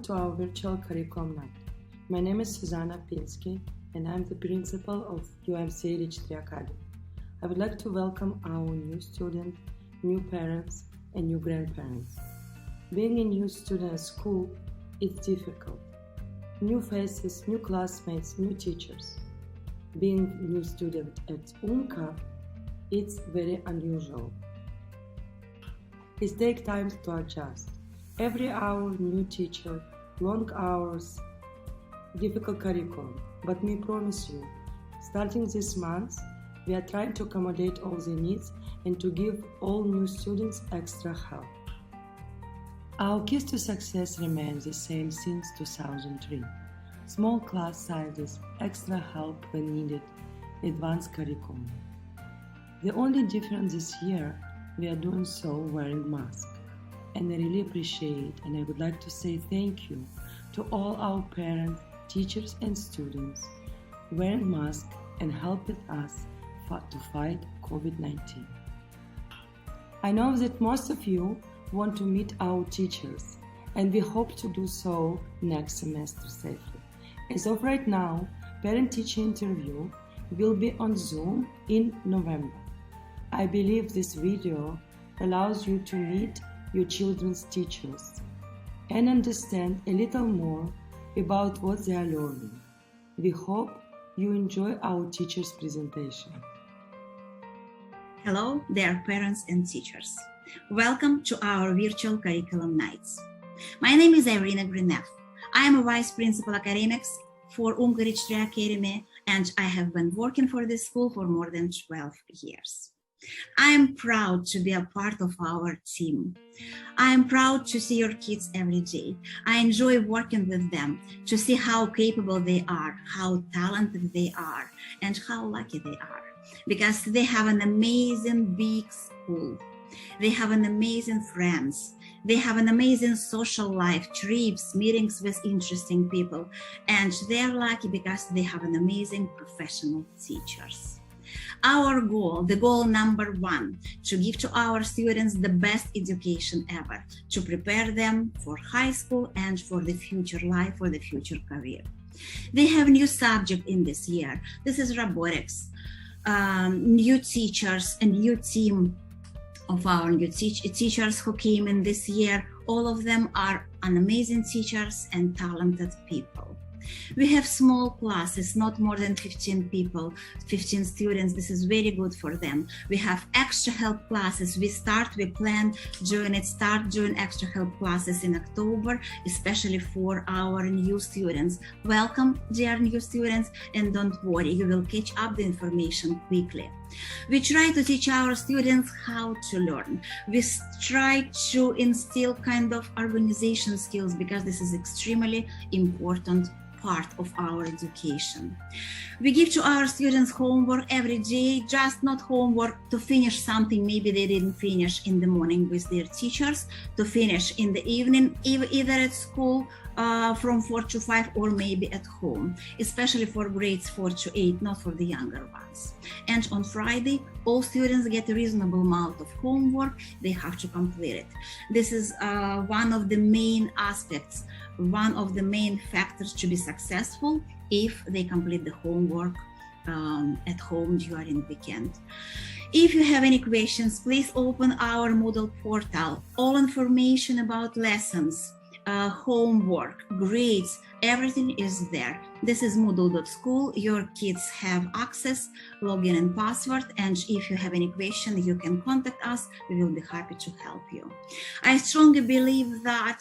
to our virtual curriculum night. My name is Susanna Pinsky and I'm the principal of UMCA Ridge Academy. I would like to welcome our new students, new parents and new grandparents. Being a new student at school is difficult. New faces, new classmates, new teachers. Being a new student at UMCA, it's very unusual. It takes time to adjust. Every hour, new teacher, long hours, difficult curriculum. But we promise you, starting this month, we are trying to accommodate all the needs and to give all new students extra help. Our keys to success remain the same since 2003. Small class sizes, extra help when needed, advanced curriculum. The only difference this year, we are doing so wearing masks. And I really appreciate and I would like to say thank you to all our parents, teachers and students wearing masks and helping us to fight COVID-19. I know that most of you want to meet our teachers and we hope to do so next semester safely. As of right now, parent-teacher interview will be on Zoom in November. I believe this video allows you to meet your children's teachers and understand a little more about what they are learning. We hope you enjoy our teachers' presentation. Hello, dear parents and teachers. Welcome to our virtual curriculum nights. My name is Irina Grinev. I am a Vice Principal Academics for UMCA Ridge Academy and I have been working for this school for more than 12 years. I am proud to be a part of our team. I am proud to see your kids every day. I enjoy working with them to see how capable they are, how talented they are, and how lucky they are. Because they have an amazing big school. They have an amazing friends. They have an amazing social life, trips, meetings with interesting people. And they're lucky because they have an amazing professional teachers. Our goal, the goal number one, to give to our students the best education ever, to prepare them for high school and for the future life, for the future career. They have new subject in this year. This is robotics, new teachers, a new team of our new teachers who came in this year. All of them are amazing teachers and talented people. We have small classes, not more than 15 people, 15 students. This is very good for them. We have extra help classes. We plan doing extra help classes in October, especially for our new students. Welcome, dear new students, and don't worry, you will catch up the information quickly. We try to teach our students how to learn. We try to instill kind of organization skills because this is extremely important part of our education. We give to our students homework every day, just not homework to finish something maybe they didn't finish in the morning with their teachers, to finish in the evening, either at school from 4 to 5 or maybe at home, especially for grades 4 to 8, not for the younger ones. And on Friday, all students get a reasonable amount of homework. They have to complete it. This is one of the main aspects, one of the main factors to be successful if they complete the homework at home during weekend. If you have any questions, please open our Moodle portal. All information about lessons, homework, grades, everything is there. This is moodle.school. Your kids have access, login and password. And if you have any question, you can contact us. We will be happy to help you. I strongly believe that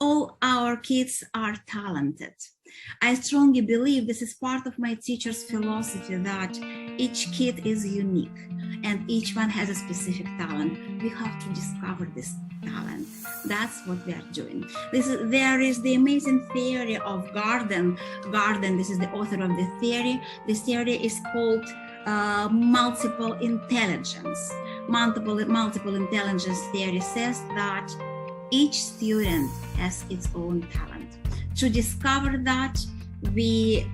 all our kids are talented. I strongly believe this is part of my teacher's philosophy that each kid is unique and each one has a specific talent. We have to discover this talent. That's what we are doing. There is the amazing theory of Garden. This is the author of the theory. This theory is called multiple intelligence. Multiple intelligence theory says that each student has its own talent. To discover that, we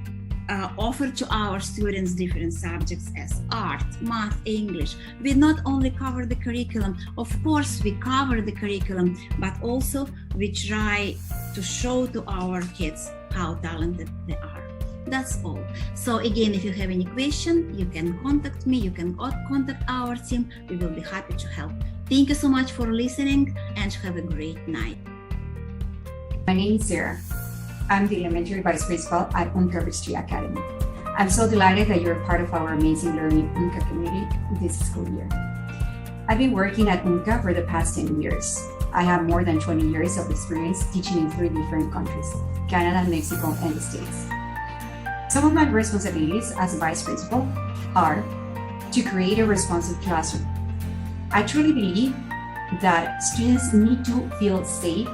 offer to our students different subjects as art, math, English. We not only cover the curriculum, of course we cover the curriculum, but also we try to show to our kids how talented they are. That's all. So again, if you have any question, you can contact me, you can contact our team. We will be happy to help. Thank you so much for listening and have a great night. My name is Sarah. I'm the Elementary Vice Principal at UMCA Ridge Tree Academy. I'm so delighted that you're part of our amazing learning UMCA community this school year. I've been working at UMCA for the past 10 years. I have more than 20 years of experience teaching in 3 different countries, Canada, Mexico, and the States. Some of my responsibilities as a Vice Principal are to create a responsive classroom. I truly believe that students need to feel safe,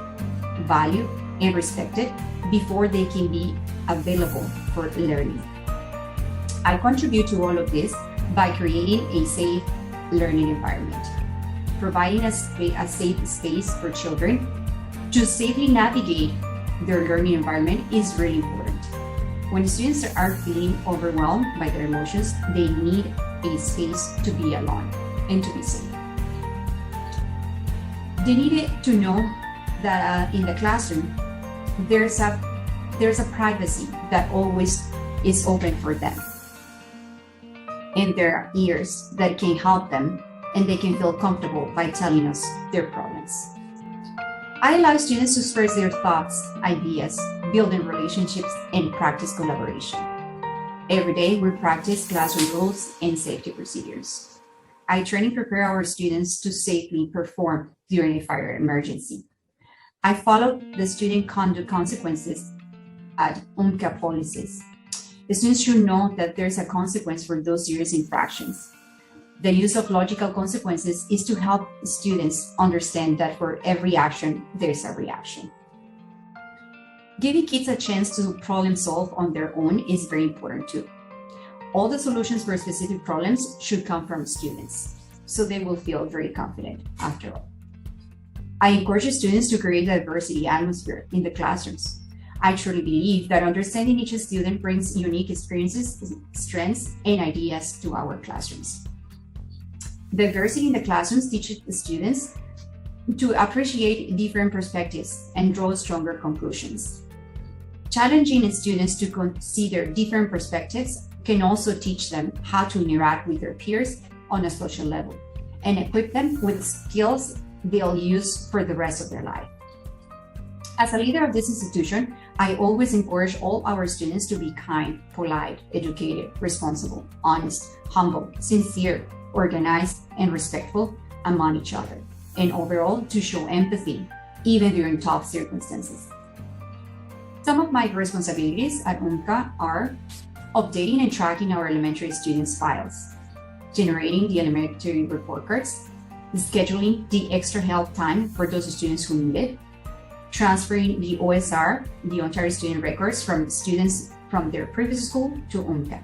valued, and respected before they can be available for learning. I contribute to all of this by creating a safe learning environment. Providing a safe space for children to safely navigate their learning environment is really important. When students are feeling overwhelmed by their emotions, they need a space to be alone and to be safe. They need to know that in the classroom, there's a privacy that always is open for them. And there are ears that can help them and they can feel comfortable by telling us their problems. I allow students to express their thoughts, ideas, building relationships, and practice collaboration. Every day, we practice classroom rules and safety procedures. I train and prepare our students to safely perform during a fire emergency. I follow the student conduct consequences at UMCA policies. The students should know that there's a consequence for those serious infractions. The use of logical consequences is to help students understand that for every action, there's a reaction. Giving kids a chance to problem solve on their own is very important too. All the solutions for specific problems should come from students, so they will feel very confident after all. I encourage students to create a diversity atmosphere in the classrooms. I truly believe that understanding each student brings unique experiences, strengths, and ideas to our classrooms. Diversity in the classrooms teaches the students to appreciate different perspectives and draw stronger conclusions. Challenging students to consider different perspectives can also teach them how to interact with their peers on a social level and equip them with skills they'll use for the rest of their life. As a leader of this institution, I always encourage all our students to be kind, polite, educated, responsible, honest, humble, sincere, organized, and respectful among each other, and overall to show empathy, even during tough circumstances. Some of my responsibilities at UMCA are updating and tracking our elementary students' files, generating the elementary report cards, scheduling the extra help time for those students who need it, transferring the OSR, the Ontario Student Records, from students from their previous school to UMCA,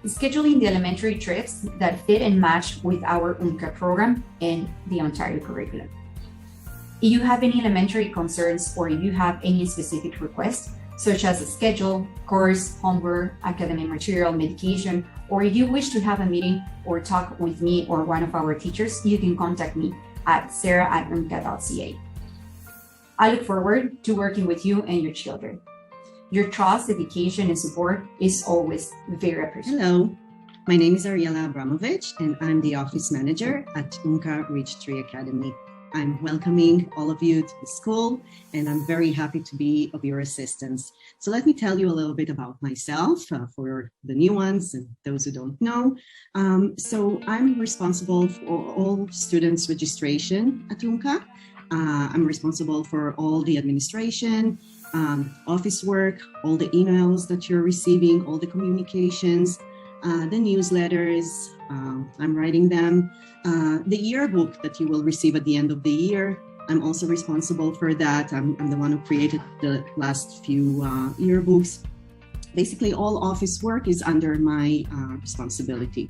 scheduling the elementary trips that fit and match with our UMCA program and the Ontario curriculum. If you have any elementary concerns or if you have any specific requests, such as a schedule, course, homework, academic material, medication, or if you wish to have a meeting or talk with me or one of our teachers, you can contact me at sarah@umca.ca. I look forward to working with you and your children. Your trust, dedication, and support is always very appreciated. Hello, my name is Ariela Abramovich, and I'm the office manager at UMCA Ridge Tree Academy. I'm welcoming all of you to the school, and I'm very happy to be of your assistance. So let me tell you a little bit about myself for the new ones and those who don't know. So I'm responsible for all students' registration at UMCA. I'm responsible for all the administration, office work, all the emails that you're receiving, all the communications, the newsletters, I'm writing them, the yearbook that you will receive at the end of the year. I'm also responsible for that. I'm the one who created the last few yearbooks. basically all office work is under my responsibility.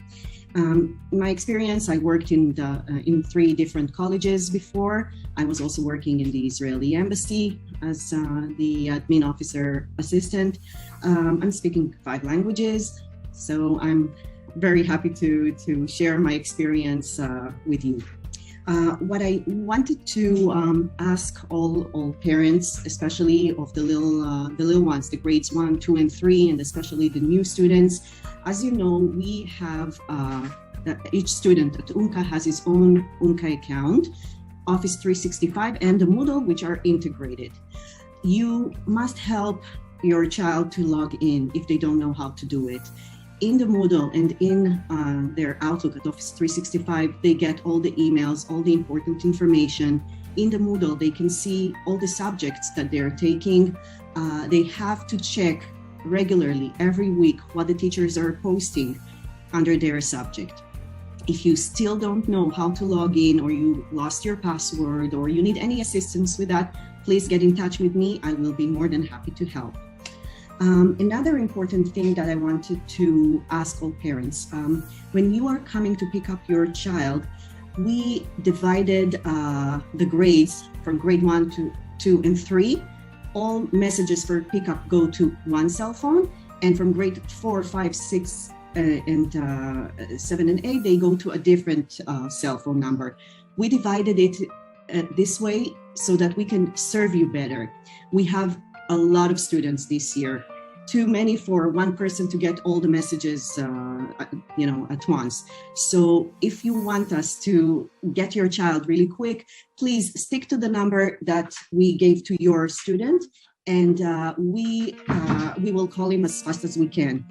My experience, I worked in 3 different colleges before. I was also working in the Israeli embassy as the admin officer assistant. I'm speaking 5 languages, so I'm very happy to share my experience with you. What I wanted to ask all parents, especially of the little ones, the grades 1, 2, and 3, and especially the new students. As you know, we have each student at UMCA has his own UMCA account, Office 365, and the Moodle, which are integrated. You must help your child to log in if they don't know how to do it. In the Moodle and in their Outlook at Office 365, they get all the emails, all the important information. In the Moodle, they can see all the subjects that they're taking. They have to check regularly every week what the teachers are posting under their subject. If you still don't know how to log in, or you lost your password, or you need any assistance with that, please get in touch with me. I will be more than happy to help. Another important thing that I wanted to ask all parents, when you are coming to pick up your child, we divided the grades from grade 1 to 2 and 3. All messages for pickup go to one cell phone, and from grade 4, 5, 6, and 7 and 8, they go to a different cell phone number. We divided it this way so that we can serve you better. We have a lot of students this year, too many for one person to get all the messages at once. So if you want us to get your child really quick, please stick to the number that we gave to your student, and we will call him as fast as we can.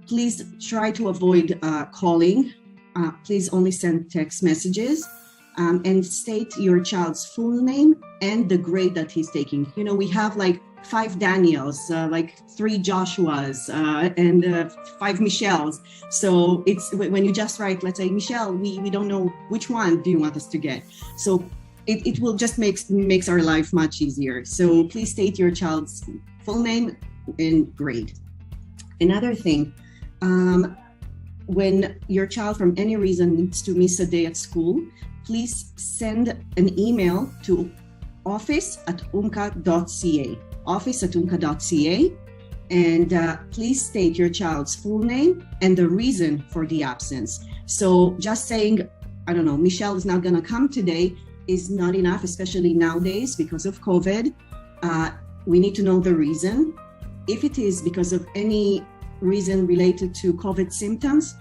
Please try to avoid calling. Please only send text messages. And state your child's full name and the grade that he's taking. You know, we have like 5 Daniels, like 3 Joshuas, and 5 Michelles. So it's when you just write, let's say Michelle, we don't know which one do you want us to get. So it will just makes our life much easier. So please state your child's full name and grade. Another thing, when your child from any reason needs to miss a day at school, please send an email to office@umca.ca, office@umca.ca, and please state your child's full name and the reason for the absence. So just saying, I don't know, Michelle is not going to come today is not enough, especially nowadays because of COVID. We need to know the reason. If it is because of any reason related to COVID symptoms,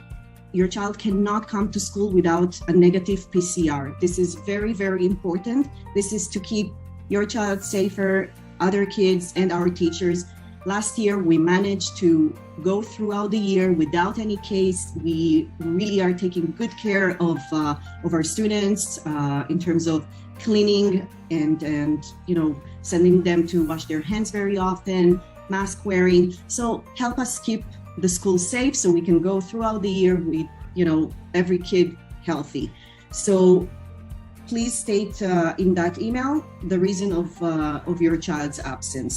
your child cannot come to school without a negative PCR. This is very, very important. This is to keep your child safer, other kids, and our teachers. Last year, we managed to go throughout the year without any case. We really are taking good care of our students in terms of cleaning and sending them to wash their hands very often, mask wearing. So help us keep the school safe so we can go throughout the year with, every kid healthy. So please state in that email the reason of your child's absence.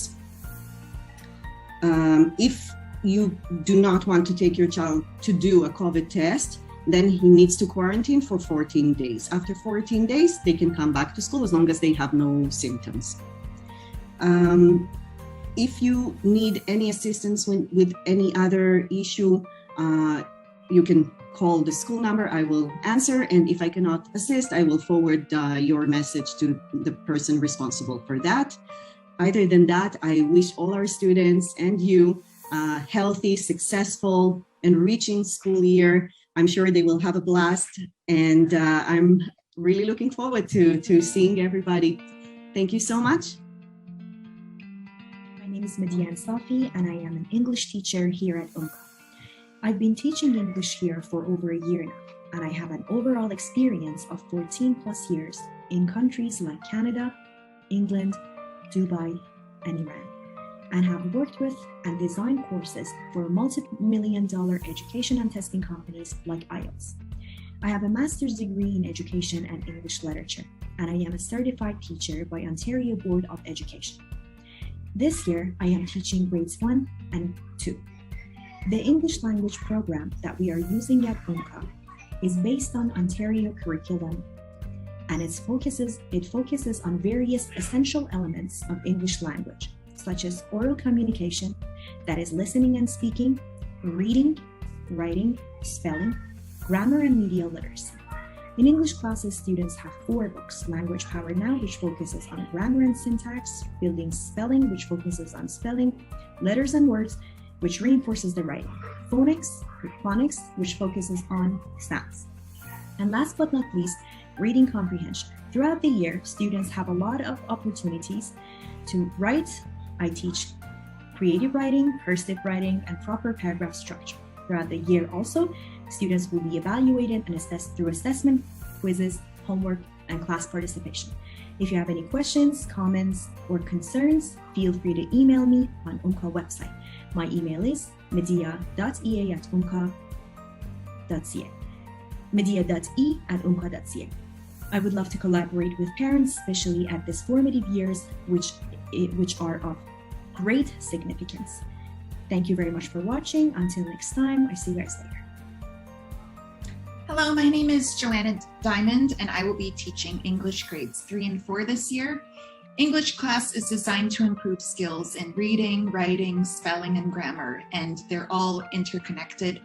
If you do not want to take your child to do a COVID test, then he needs to quarantine for 14 days. After 14 days, they can come back to school as long as they have no symptoms. If you need any assistance with any other issue, you can call the school number. I will answer, and if I cannot assist, I will forward your message to the person responsible for that. Other than that, I wish all our students and you a healthy, successful, enriching school year. I'm sure they will have a blast, and I'm really looking forward to seeing everybody. Thank you so much. My name is Median Safi, and I am an English teacher here at UMCA. I've been teaching English here for over a year now, and I have an overall experience of 14 plus years in countries like Canada, England, Dubai, and Iran, and have worked with and designed courses for multi-million-dollar education and testing companies like IELTS. I have a master's degree in education and English literature, and I am a certified teacher by Ontario Board of Education. This year, I am teaching grades 1 and 2. The English language program that we are using at UMCA is based on Ontario curriculum, and it focuses on various essential elements of English language, such as oral communication, that is listening and speaking, reading, writing, spelling, grammar, and media literacy. In English classes, students have 4 books: Language Power Now, which focuses on grammar and syntax; Building Spelling, which focuses on spelling, letters and words, which reinforces the writing; Phonics, which focuses on sounds. And last but not least, reading comprehension. Throughout the year, students have a lot of opportunities to write. I teach creative writing, cursive writing, and proper paragraph structure. Throughout the year also, students will be evaluated and assessed through assessment, quizzes, homework, and class participation. If you have any questions, comments, or concerns, feel free to email me on UMCA website. My email is media.ea@umca.ca. media.e@umca.ca. I would love to collaborate with parents, especially at these formative years, which are of great significance. Thank you very much for watching. Until next time, I see you guys later. Hello, my name is Joanna Diamond, and I will be teaching English grades 3 and 4 this year. English class is designed to improve skills in reading, writing, spelling, and grammar, and they're all interconnected.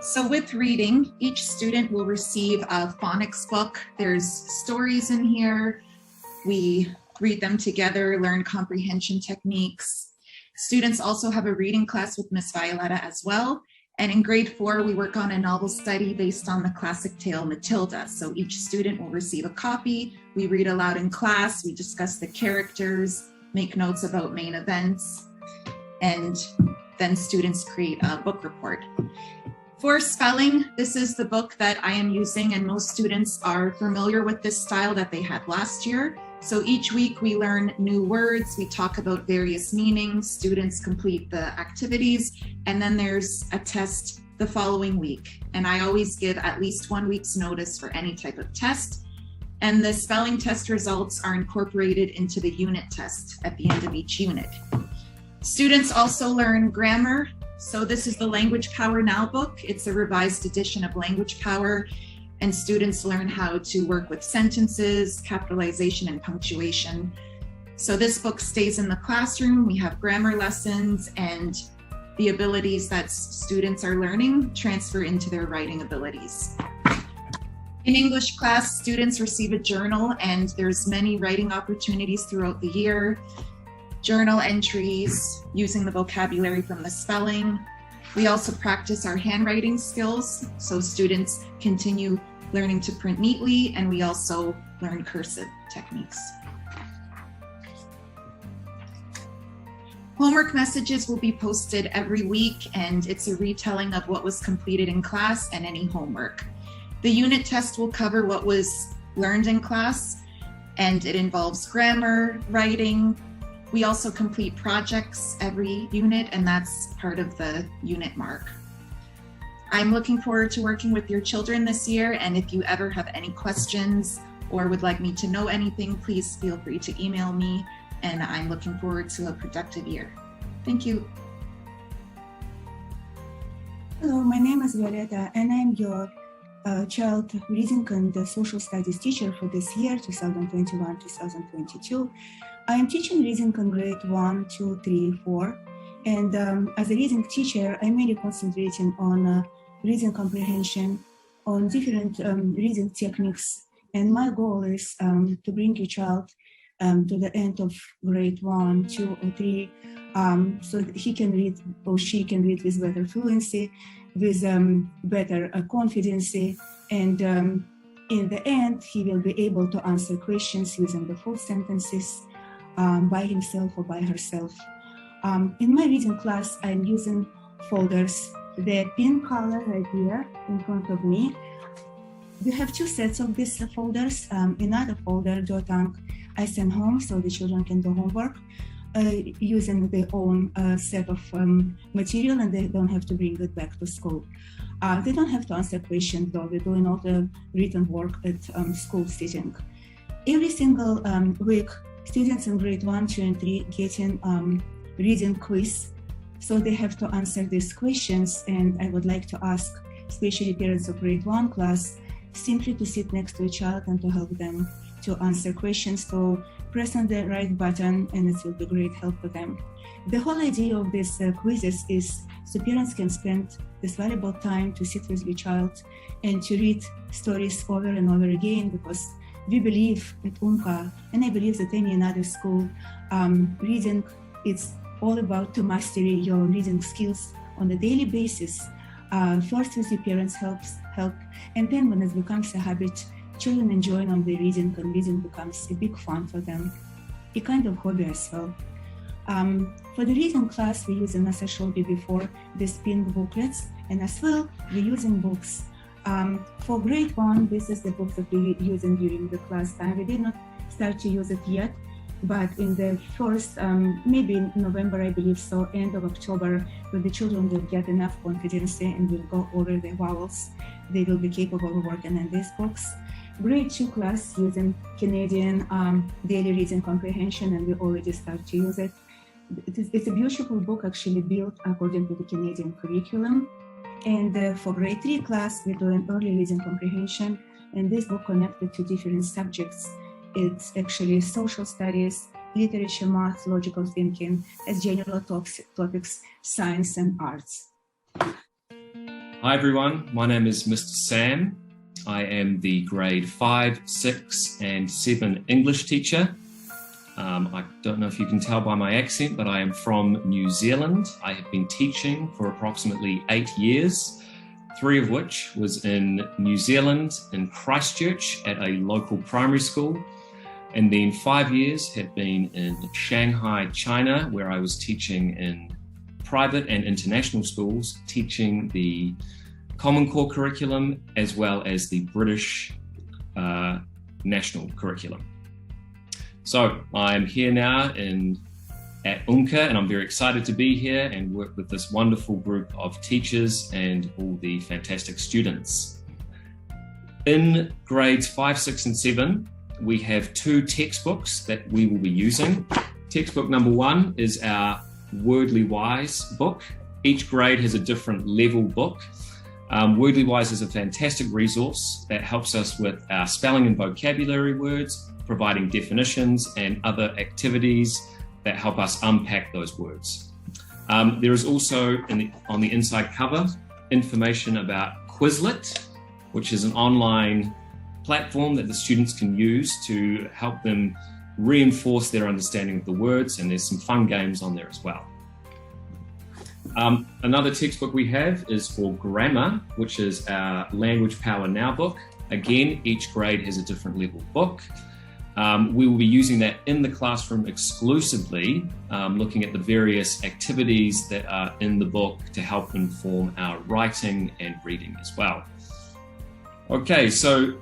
So with reading, each student will receive a phonics book. There's stories in here. We read them together, learn comprehension techniques. Students also have a reading class with Miss Violetta as well. And in grade 4, we work on a novel study based on the classic tale Matilda. So each student will receive a copy. We read aloud in class. We discuss the characters, make notes about main events, and then students create a book report. For spelling, this is the book that I am using, and most students are familiar with this style that they had last year. So each week we learn new words, we talk about various meanings, students complete the activities, and then there's a test the following week. And I always give at least 1 week's notice for any type of test. And the spelling test results are incorporated into the unit test at the end of each unit. Students also learn grammar. So this is the Language Power Now book. It's a revised edition of Language Power. And students learn how to work with sentences, capitalization, and punctuation. So this book stays in the classroom. We have grammar lessons, and the abilities that students are learning transfer into their writing abilities. In English class, students receive a journal, and there's many writing opportunities throughout the year. Journal entries, using the vocabulary from the spelling. We also practice our handwriting skills, so students continue learning to print neatly, and we also learn cursive techniques. Homework messages will be posted every week, and it's a retelling of what was completed in class and any homework. The unit test will cover what was learned in class, and it involves grammar, writing. We also complete projects every unit, and that's part of the unit mark. I'm looking forward to working with your children this year, and if you ever have any questions or would like me to know anything, please feel free to email me, and I'm looking forward to a productive year. Thank you. Hello, my name is Violetta, and I'm your child reading and social studies teacher for this year, 2021-2022. I am teaching reading in grade 1, 2, 3, 4. And as a reading teacher, I'm mainly concentrating on reading comprehension, on different reading techniques. And my goal is to bring a child to the end of grade 1, 2, or 3, so that he can read or she can read with better fluency, with better confidence, and in the end, he will be able to answer questions using the full sentences by himself or by herself. In my reading class, I'm using folders. The pink color right here in front of me. We have 2 sets of these folders. Another folder, I send home so the children can do homework using their own set of material, and they don't have to bring it back to school. They don't have to answer questions, though. We're doing all the written work at school sitting. Every single week, students in grade 1, 2, and 3 getting reading quiz. So they have to answer these questions, and I would like to ask, especially parents of grade 1 class, simply to sit next to a child and to help them to answer questions, to press on the right button, and it will be great help for them. The whole idea of these quizzes is so parents can spend this valuable time to sit with your child and to read stories over and over again, because we believe at UMCA, and I believe that any other school, reading, it's all about to master your reading skills on a daily basis. First with your parents' help, and then when it becomes a habit, children enjoying on the reading, and reading becomes a big fun for them, a kind of hobby as well. For the reading class, we're using, as I showed you before, these pink booklets, and as well, we're using books. For grade 1, this is the book that we're using during the class time. We did not start to use it yet, but in the first, maybe in November, I believe so, end of October, when the children will get enough confidence and will go over the vowels, they will be capable of working on these books. Grade 2 class using Canadian daily reading comprehension, and we already start to use it. It's a beautiful book, actually built according to the Canadian curriculum. And for grade 3 class, we're doing early reading comprehension, and this book connected to different subjects. It's actually social studies, literature, math, logical thinking, as general topics, science and arts. Hi everyone, my name is Mr. Sam. I am the grade 5, 6 and 7 English teacher. I don't know if you can tell by my accent, but I am from New Zealand. I have been teaching for approximately 8 years, 3 of which was in New Zealand, in Christchurch at a local primary school. And then 5 years have been in Shanghai, China, where I was teaching in private and international schools, teaching the Common Core curriculum as well as the British national curriculum. So I'm here now at UMCA, and I'm very excited to be here and work with this wonderful group of teachers and all the fantastic students. In grades 5, 6 and 7, we have 2 textbooks that we will be using. Textbook number 1 is our Wordly Wise book. Each grade has a different level book. Wordly Wise is a fantastic resource that helps us with our spelling and vocabulary words, providing definitions and other activities that help us unpack those words. There is also on the inside cover information about Quizlet, which is an online platform that the students can use to help them reinforce their understanding of the words, and there's some fun games on there as well. Another textbook we have is for grammar, which is our Language Power Now book. Again, each grade has a different level book. We will be using that in the classroom exclusively, looking at the various activities that are in the book to help inform our writing and reading as well. Okay, so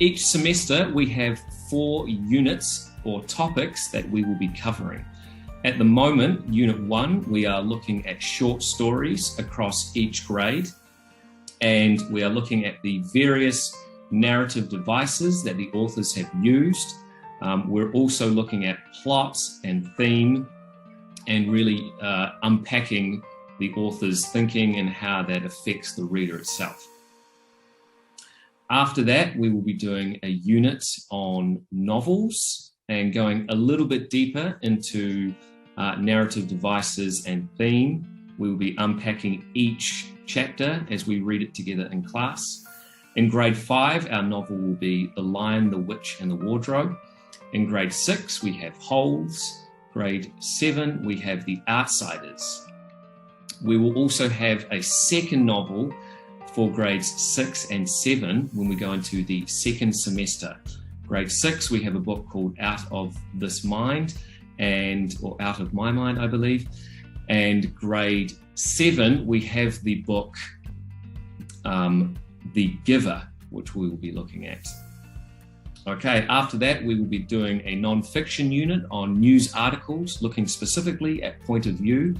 each semester we have 4 units or topics that we will be covering. At the moment, Unit 1, we are looking at short stories across each grade, and we are looking at the various narrative devices that the authors have used. We're also looking at plots and theme, and really unpacking the author's thinking and how that affects the reader itself. After that, we will be doing a unit on novels and going a little bit deeper into narrative devices and theme. We will be unpacking each chapter as we read it together in class. In grade 5, our novel will be The Lion, the Witch and the Wardrobe. In grade 6, we have Holes. Grade 7, we have The Outsiders. We will also have a second novel for grades 6 and 7 when we go into the second semester. Grade 6, we have a book called Out of This Mind, or Out of My Mind, I believe. And grade 7, we have the book The Giver, which we will be looking at. Okay, after that, we will be doing a non-fiction unit on news articles, looking specifically at point of view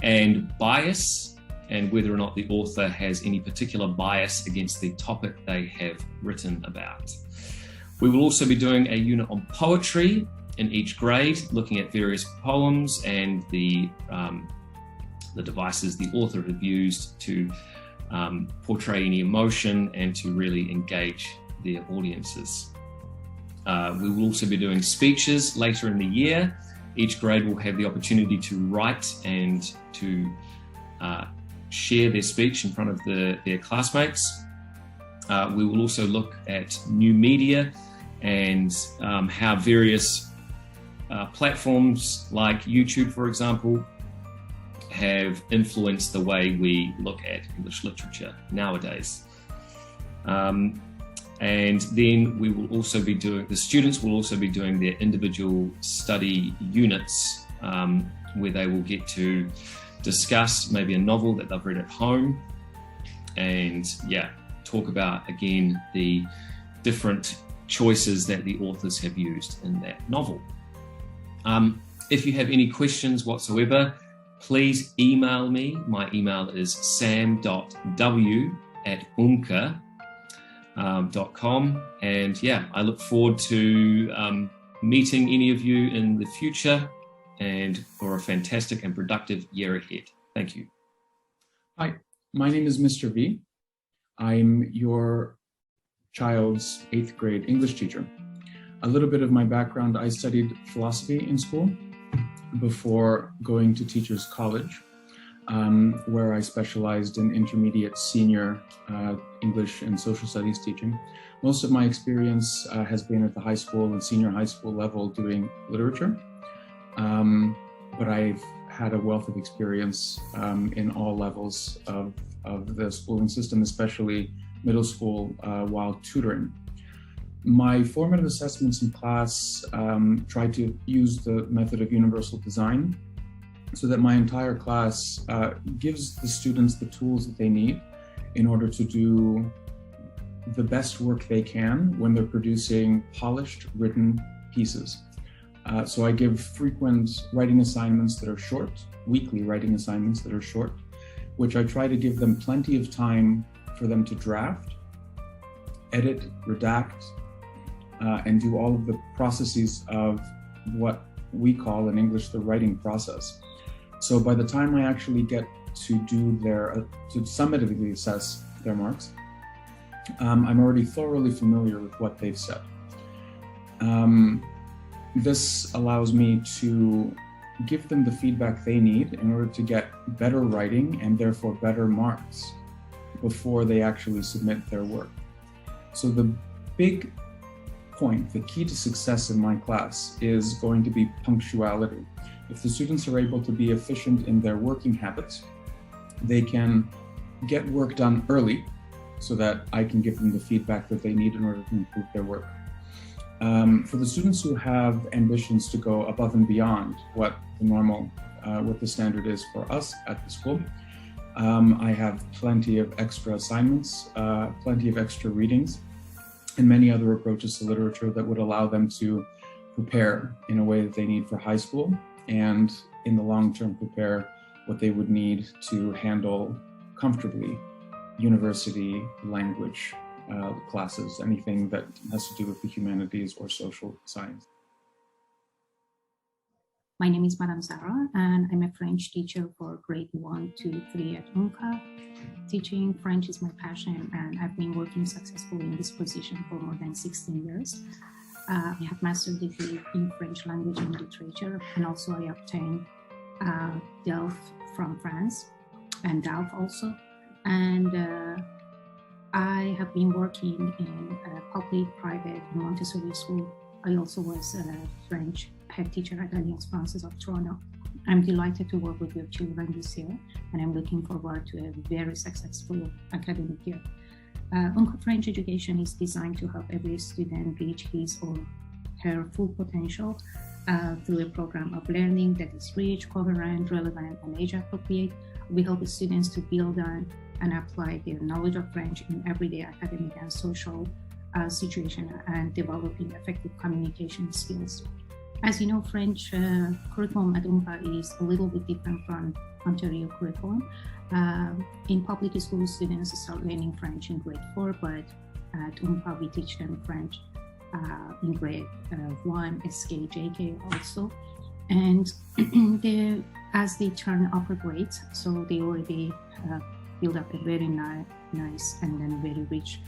and bias, and whether or not the author has any particular bias against the topic they have written about. We will also be doing a unit on poetry, in each grade, looking at various poems and the devices the author have used to portray any emotion and to really engage their audiences. We will also be doing speeches later in the year. Each grade will have the opportunity to write and to share their speech in front of their classmates. We will also look at new media and how various platforms like YouTube, for example, have influenced the way we look at English literature nowadays. And then we will also be the students will also be doing their individual study units where they will get to discuss maybe a novel that they've read at home and talk about again the different choices that the authors have used in that novel. If you have any questions whatsoever, please email me. My email is sam.w@umca.com. And I look forward to meeting any of you in the future and for a fantastic and productive year ahead. Thank you. Hi, my name is Mr. V. I'm your child's 8th grade English teacher. A little bit of my background: I studied philosophy in school before going to Teachers College, where I specialized in intermediate senior English and social studies teaching. Most of my experience has been at the high school and senior high school level doing literature, but I've had a wealth of experience in all levels of the schooling system, especially middle school, while tutoring. My formative assessments in class tried to use the method of universal design so that my entire class gives the students the tools that they need in order to do the best work they can when they're producing polished written pieces. So I give frequent writing assignments that are short, weekly writing assignments that are short, which I try to give them plenty of time for them to draft, edit, redact, and do all of the processes of what we call in English the writing process. So by the time I actually get to do to summatively assess their marks, I'm already thoroughly familiar with what they've said. This allows me to give them the feedback they need in order to get better writing and therefore better marks before they actually submit their work. So the big point, the key to success in my class is going to be punctuality. If the students are able to be efficient in their working habits, they can get work done early so that I can give them the feedback that they need in order to improve their work. For the students who have ambitions to go above and beyond what the standard is for us at the school, I have plenty of extra assignments, plenty of extra readings, and many other approaches to literature that would allow them to prepare in a way that they need for high school, and in the long term prepare what they would need to handle comfortably university language classes, anything that has to do with the humanities or social science. My name is Madame Sarah, and I'm a French teacher for grade 1, 2, 3 at UMCA. Teaching French is my passion, and I've been working successfully in this position for more than 16 years. I have master's degree in French language and literature, and also I obtained DELF from France, and DELF also. And I have been working in a public, private, Montessori school. I also was a French head teacher at Alliance Française of Toronto. I'm delighted to work with your children this year, and I'm looking forward to a very successful academic year. UMCA French education is designed to help every student reach his or her full potential through a program of learning that is rich, coherent, relevant, and age-appropriate. We help the students to build on and apply their knowledge of French in everyday academic and social situation and developing effective communication skills. As you know, French curriculum at UMCA is a little bit different from Ontario curriculum. In public school, students start learning French in grade 4, but at UMCA we teach them French in grade 1, SK, JK also. And as they turn upper grades, so they already build up a very nice and then very rich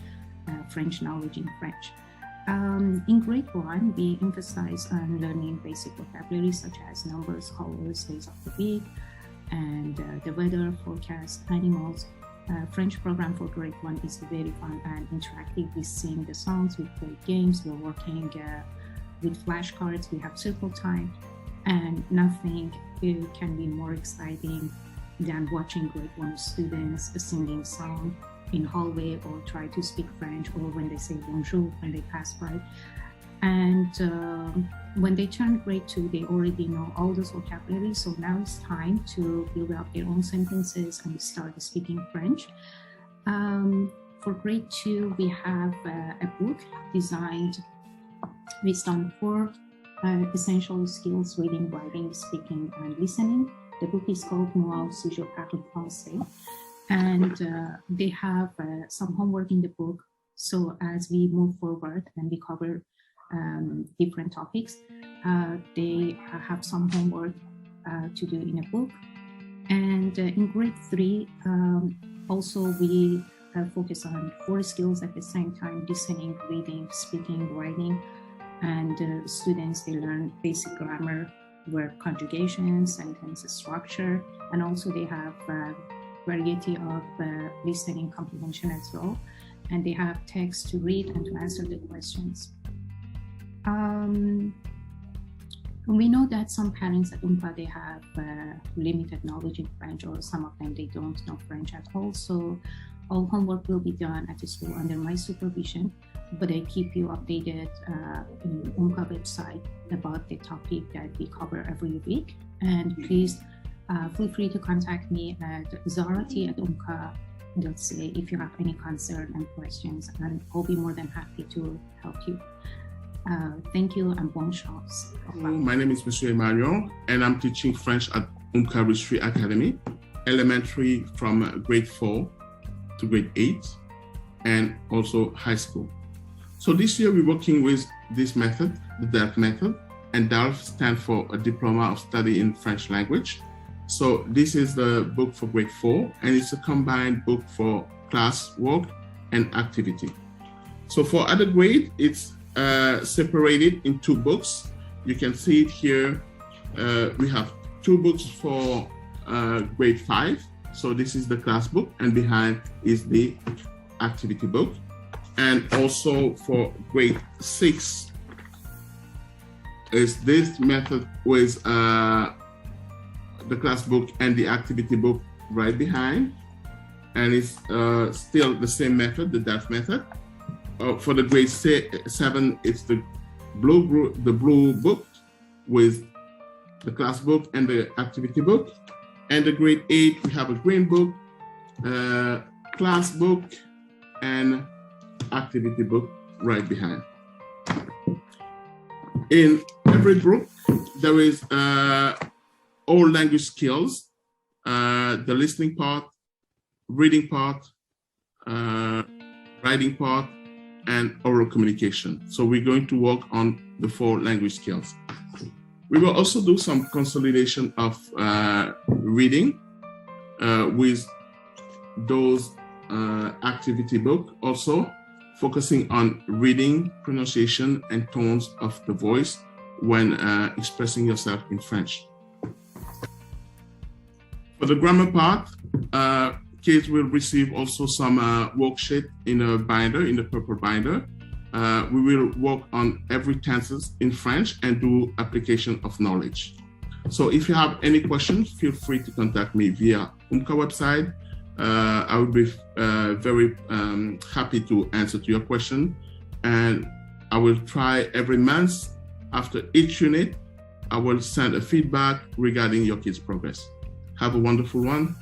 French knowledge in French. In grade 1, we emphasize on learning basic vocabulary such as numbers, colors, days of the week, and the weather, forecast, animals. French program for grade 1 is very fun and interactive. We sing the songs, we play games, we're working with flashcards, we have circle time, and nothing can be more exciting than watching grade 1 students singing song in hallway or try to speak French, or when they say bonjour when they pass by. And when they turn grade 2, they already know all those vocabulary. So now it's time to build up their own sentences and start speaking French. For grade 2, we have a book designed based on 4 essential skills: reading, writing, speaking, and listening. The book is called Moi aussi je parle français. And they have some homework in the book. So as we move forward and we cover different topics, they have some homework to do in a book. And in grade 3, also we focus on 4 skills at the same time: listening, reading, speaking, writing. And students, they learn basic grammar, verb conjugation, sentence structure, and also they have variety of listening comprehension as well. And they have text to read and to answer the questions. We know that some parents at UMCA, they have limited knowledge in French, or some of them, they don't know French at all. So all homework will be done at the school under my supervision, but I keep you updated in UMCA website about the topic that we cover every week. And please feel free to contact me at zarati@umca.ca if you have any concern and questions, and I'll be more than happy to help you. Thank you and bonne chance. My name is Monsieur Emmanuel, and I'm teaching French at UMCA Ridge Tree Academy, elementary from grade 4 to grade 8, and also high school. So this year we're working with this method, the DELF method, and DELF stands for a Diploma of Study in French Language. So this is the book for grade 4, and it's a combined book for class work and activity. So for other grade, it's separated in 2 books. You can see it here. We have 2 books for grade 5. So this is the class book, and behind is the activity book. And also for grade 6 is this method with the class book and the activity book right behind. And it's still the same method, the DELF method. For the grade 7, it's the blue book with the class book and the activity book. And the grade 8, we have a green book, class book, and activity book right behind. In every book, there is all language skills, the listening part, reading part, writing part, and oral communication. So we're going to work on the 4 language skills. We will also do some consolidation of reading with those activity book, also focusing on reading, pronunciation, and tones of the voice when expressing yourself in French. For the grammar part, kids will receive also some worksheet in a binder, in the purple binder. We will work on every tenses in French and do application of knowledge. So if you have any questions, feel free to contact me via UMCA website. I would be very happy to answer to your question. And I will try every month, after each unit, I will send a feedback regarding your kids' progress. Have a wonderful one.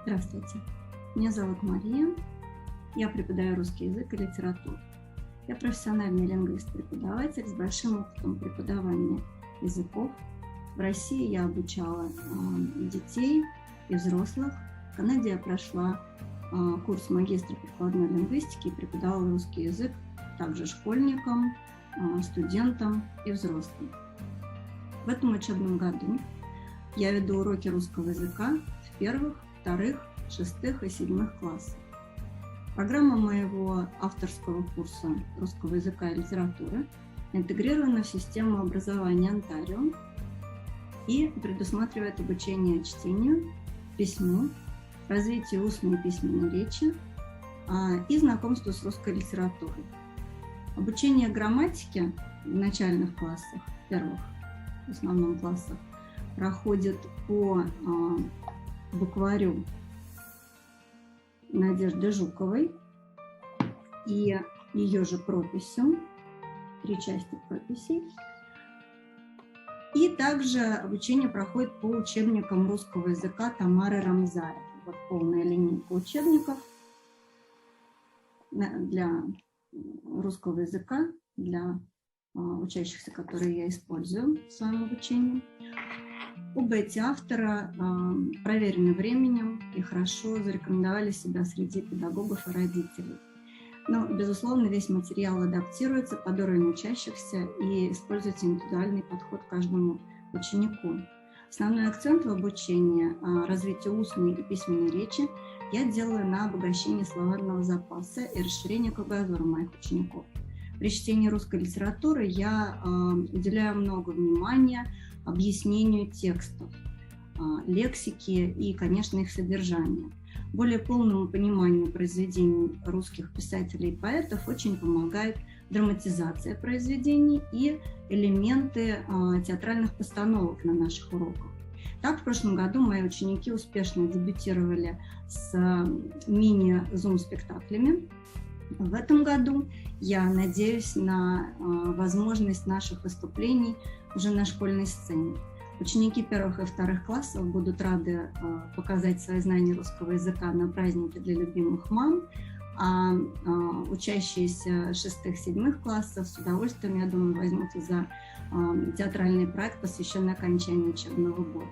Здравствуйте, меня зовут Мария, я преподаю русский язык и литературу. Я профессиональный лингвист-преподаватель с большим опытом преподавания языков. В России я обучала детей и взрослых. В Канаде я прошла курс магистра прикладной лингвистики и преподавала русский язык также школьникам, студентам и взрослым. В этом учебном году я веду уроки русского языка в первых, вторых, шестых и седьмых классах. Программа моего авторского курса русского языка и литературы интегрирована в систему образования Онтарио и предусматривает обучение чтению, письму, развитие устной и письменной речи и знакомство с русской литературой. Обучение грамматике в начальных классах, первых в основном классах, проходит по букварю Надежды Жуковой и ее же прописью, 3 части прописей. И также обучение проходит по учебникам русского языка Тамары Рамзаевой. Вот полная линейка учебников для русского языка, для учащихся, которые я использую в своем обучении. Оба эти автора проверены временем и хорошо зарекомендовали себя среди педагогов и родителей. Но, безусловно, весь материал адаптируется под уровень учащихся и используется индивидуальный подход к каждому ученику. Основной акцент в обучении развитию устной и письменной речи я делаю на обогащение словарного запаса и расширение кругозора моих учеников. При чтении русской литературы я уделяю много внимания объяснению текстов, лексики и, конечно, их содержания. Более полному пониманию произведений русских писателей и поэтов очень помогает драматизация произведений и элементы театральных постановок на наших уроках. Так, в прошлом году мои ученики успешно дебютировали с мини-зум-спектаклями. В этом году я надеюсь на возможность наших выступлений уже на школьной сцене. Ученики первых и вторых классов будут рады показать свои знания русского языка на празднике для любимых мам, а учащиеся шестых-седьмых классов с удовольствием, я думаю, возьмутся за театральный проект, посвященный окончанию учебного года.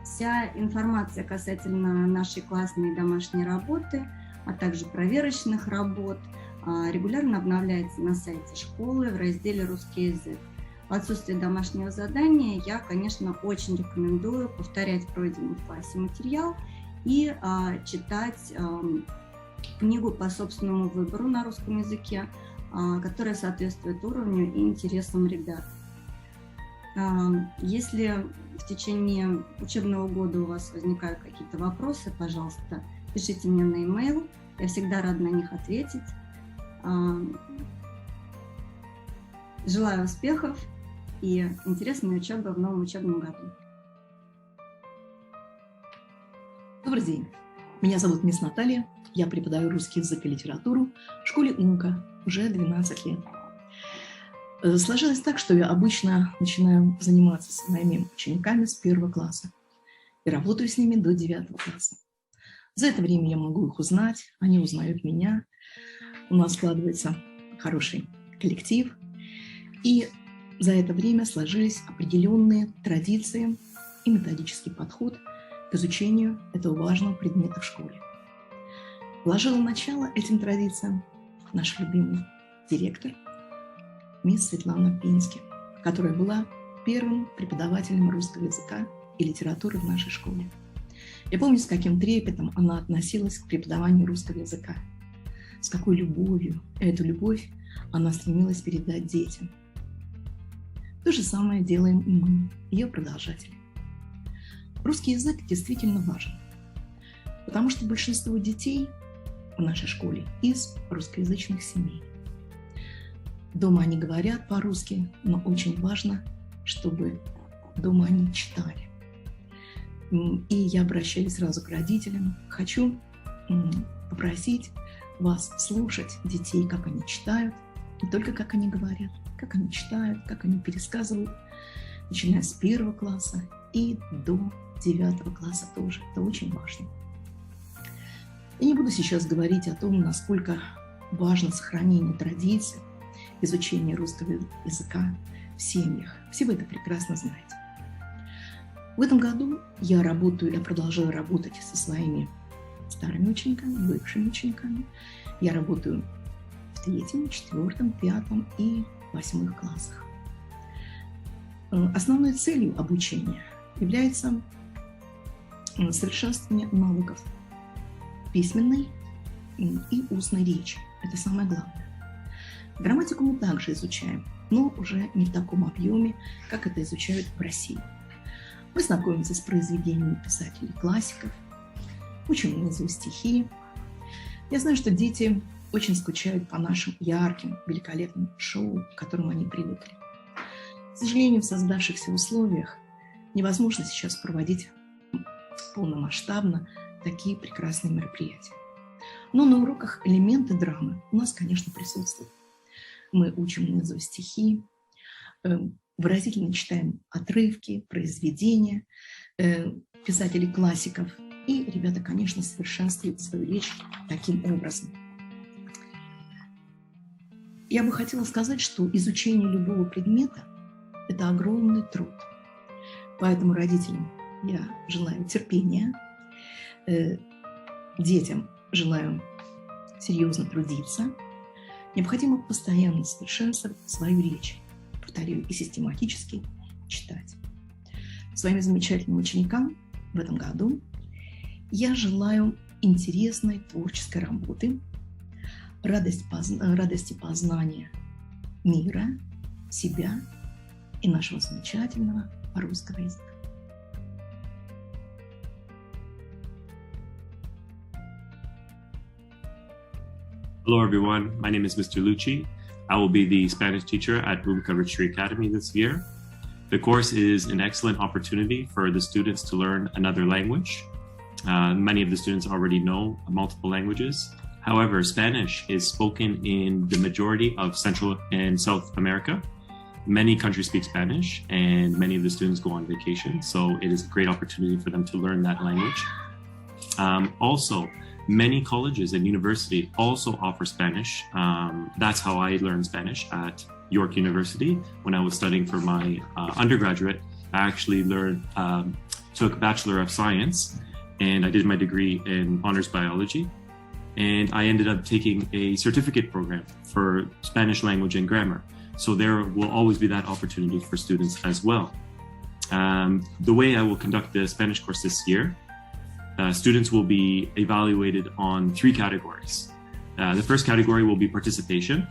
Вся информация касательно нашей классной домашней работы, а также проверочных работ регулярно обновляется на сайте школы в разделе «Русский язык». В отсутствие домашнего задания я, конечно, очень рекомендую повторять пройденный в классе материал и читать книгу по собственному выбору на русском языке, которая соответствует уровню и интересам ребят. Если в течение учебного года у вас возникают какие-то вопросы, пожалуйста, пишите мне на e-mail, я всегда рада на них ответить. Желаю успехов и интересной учебы в новом учебном году. Добрый день. Меня зовут мисс Наталья. Я преподаю русский язык и литературу в школе UMCA уже 12 лет. Сложилось так, что я обычно начинаю заниматься с моими учениками с 1 класса и работаю с ними до 9 класса. За это время я могу их узнать, они узнают меня, у нас складывается хороший коллектив, и за это время сложились определенные традиции и методический подход к изучению этого важного предмета в школе. Положила начало этим традициям наш любимый директор, мисс Светлана Пински, которая была первым преподавателем русского языка и литературы в нашей школе. Я помню, с каким трепетом она относилась к преподаванию русского языка, с какой любовью эту любовь она стремилась передать детям. То же самое делаем и мы, ее продолжатели. Русский язык действительно важен, потому что большинство детей в нашей школе из русскоязычных семей. Дома они говорят по-русски, но очень важно, чтобы дома они читали. И я обращаюсь сразу к родителям. Хочу попросить вас слушать детей, как они читают, не только как они говорят, как они читают, как они пересказывают, начиная с 1 класса и до 9 класса тоже. Это очень важно. Я не буду сейчас говорить о том, насколько важно сохранение традиций изучения русского языка в семьях. Все вы это прекрасно знаете. В этом году я продолжаю работать со своими старыми учениками, бывшими учениками. Я работаю в 3, 4, 5 и 8 классах. Основной целью обучения является совершенствование навыков письменной и устной речи. Это самое главное. Грамматику мы также изучаем, но уже не в таком объеме, как это изучают в России. Мы знакомимся с произведениями писателей-классиков, учим наизусть стихи. Я знаю, что дети очень скучают по нашим ярким, великолепным шоу, к которым они привыкли. К сожалению, в создавшихся условиях невозможно сейчас проводить полномасштабно такие прекрасные мероприятия. Но на уроках элементы драмы у нас, конечно, присутствуют. Мы учим наизусть стихи, выразительно читаем отрывки, произведения писателей-классиков. И ребята, конечно, совершенствуют свою речь таким образом. Я бы хотела сказать, что изучение любого предмета – это огромный труд. Поэтому родителям я желаю терпения, детям желаю серьезно трудиться. Необходимо постоянно совершенствовать свою речь, повторяю, и систематически читать. Своим замечательным ученикам в этом году я желаю интересной творческой работы, радости познания мира, себя и нашего замечательного русского языка. Hello, everyone. My name is Mr. Lucci. I will be the Spanish teacher at UMCA Rich Tree Academy this year. The course is an excellent opportunity for the students to learn another language. Many of the students already know multiple languages. However, Spanish is spoken in the majority of Central and South America. Many countries speak Spanish, and many of the students go on vacation, so it is a great opportunity for them to learn that language. Also, many colleges and universities also offer Spanish. That's how I learned Spanish at York University. When I was studying for my undergraduate, I actually took Bachelor of Science, and I did my degree in honors biology. And I ended up taking a certificate program for Spanish language and grammar. So there will always be that opportunity for students as well. The way I will conduct the Spanish course this year, students will be evaluated on 3 categories. The first category will be participation.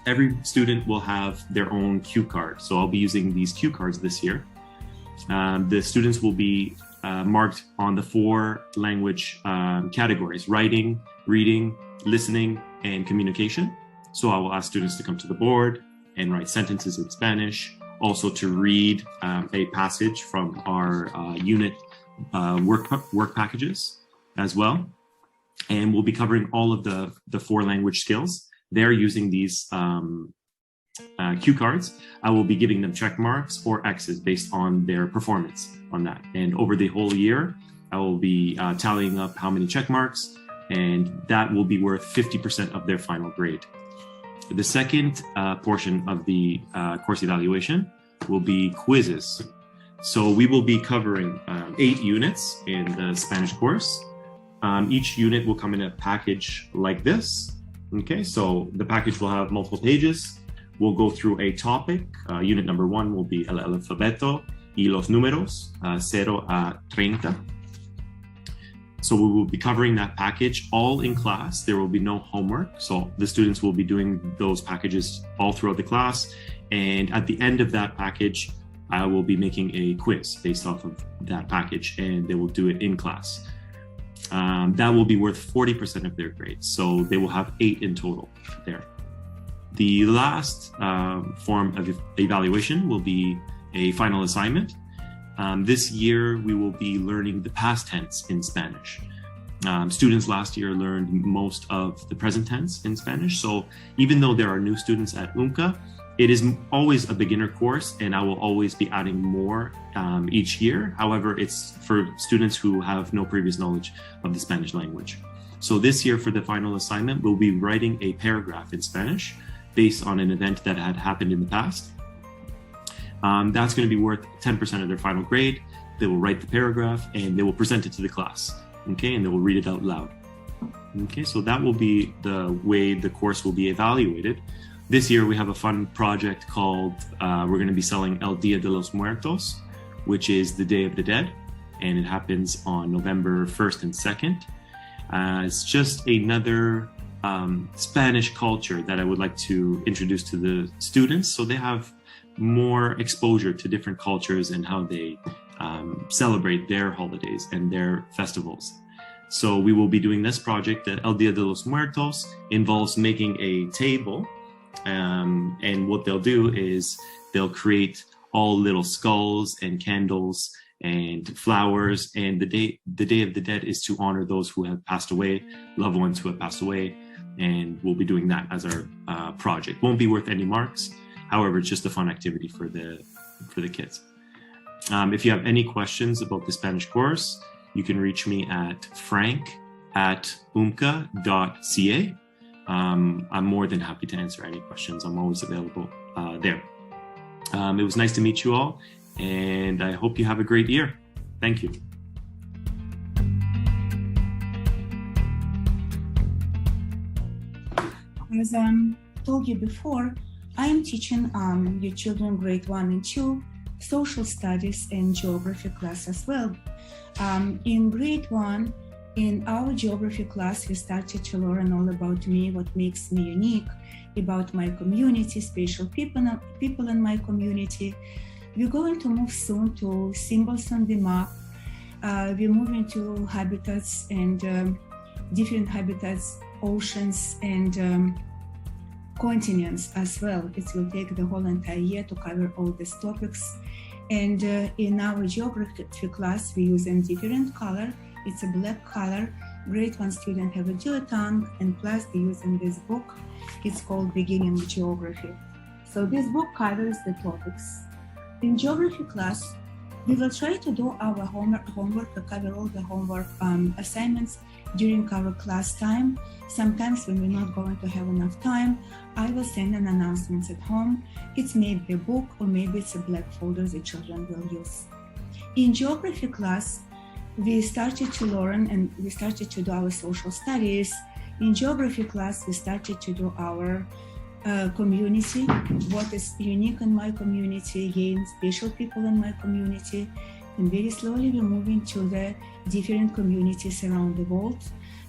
Every student will have their own cue card. So I'll be using these cue cards this year. The students will be marked on the 4 language categories: writing, reading, listening, and communication. So I will ask students to come to the board and write sentences in Spanish, also to read a passage from our unit work packages as well. And we'll be covering all of the 4 language skills. They're using these cue cards. I will be giving them check marks or X's based on their performance on that. And over the whole year, I will be tallying up how many check marks, and that will be worth 50% of their final grade. The second portion of the course evaluation will be quizzes. So we will be covering 8 units in the Spanish course. Each unit will come in a package like this. Okay, so the package will have multiple pages. We'll go through a topic. Unit number 1 will be el alfabeto y los números, 0 a 30. So we will be covering that package all in class. There will be no homework. So the students will be doing those packages all throughout the class. And at the end of that package, I will be making a quiz based off of that package, and they will do it in class. That will be worth 40% of their grades. So they will have 8 in total there. The last form of evaluation will be a final assignment. This year, we will be learning the past tense in Spanish. Students last year learned most of the present tense in Spanish. So even though there are new students at UMCA, it is always a beginner course, and I will always be adding more each year. However, it's for students who have no previous knowledge of the Spanish language. So this year for the final assignment, we'll be writing a paragraph in Spanish based on an event that had happened in the past. That's going to be worth 10% of their final grade. They will write the paragraph and they will present it to the class. Okay, and they will read it out loud. Okay, so that will be the way the course will be evaluated. This year we have a fun project called, we're going to be selling El Dia de los Muertos, which is the Day of the Dead, and it happens on November 1st and 2nd. It's just another Spanish culture that I would like to introduce to the students, so they have more exposure to different cultures and how they celebrate their holidays and their festivals. So we will be doing this project. The El Dia de los Muertos involves making a table, and what they'll do is they'll create all little skulls and candles and flowers, and the Day of the Dead is to honor those who have passed away, loved ones who have passed away, and we'll be doing that as our project. Won't be worth any marks, however, it's just a fun activity for the kids. If you have any questions about the Spanish course, you can reach me at frank@umca.ca. I'm more than happy to answer any questions. I'm always available there. It was nice to meet you all, and I hope you have a great year. Thank you. As I told you before, I am teaching your children grade 1 and 2 social studies and geography class as well. In grade 1, in our geography class, we started to learn all about me, what makes me unique, about my community, special people in my community. We're going to move soon to symbols on the map. We're moving to habitats and different habitats, oceans and continents as well. It will take the whole entire year to cover all these topics. And in our geography class, we use a different color. It's a black color. Grade 1 students have a duotone, and plus they use in this book. It's called Beginning Geography. So this book covers the topics. In geography class, we will try to do our homework, to cover all the homework assignments during our class time. Sometimes when we're not going to have enough time, I will send an announcement at home. It's maybe a book or maybe it's a black folder the children will use. In geography class, we started to learn and we started to do our social studies. In geography class, we started to do our community, what is unique in my community, again, special people in my community. And very slowly we're moving to the different communities around the world.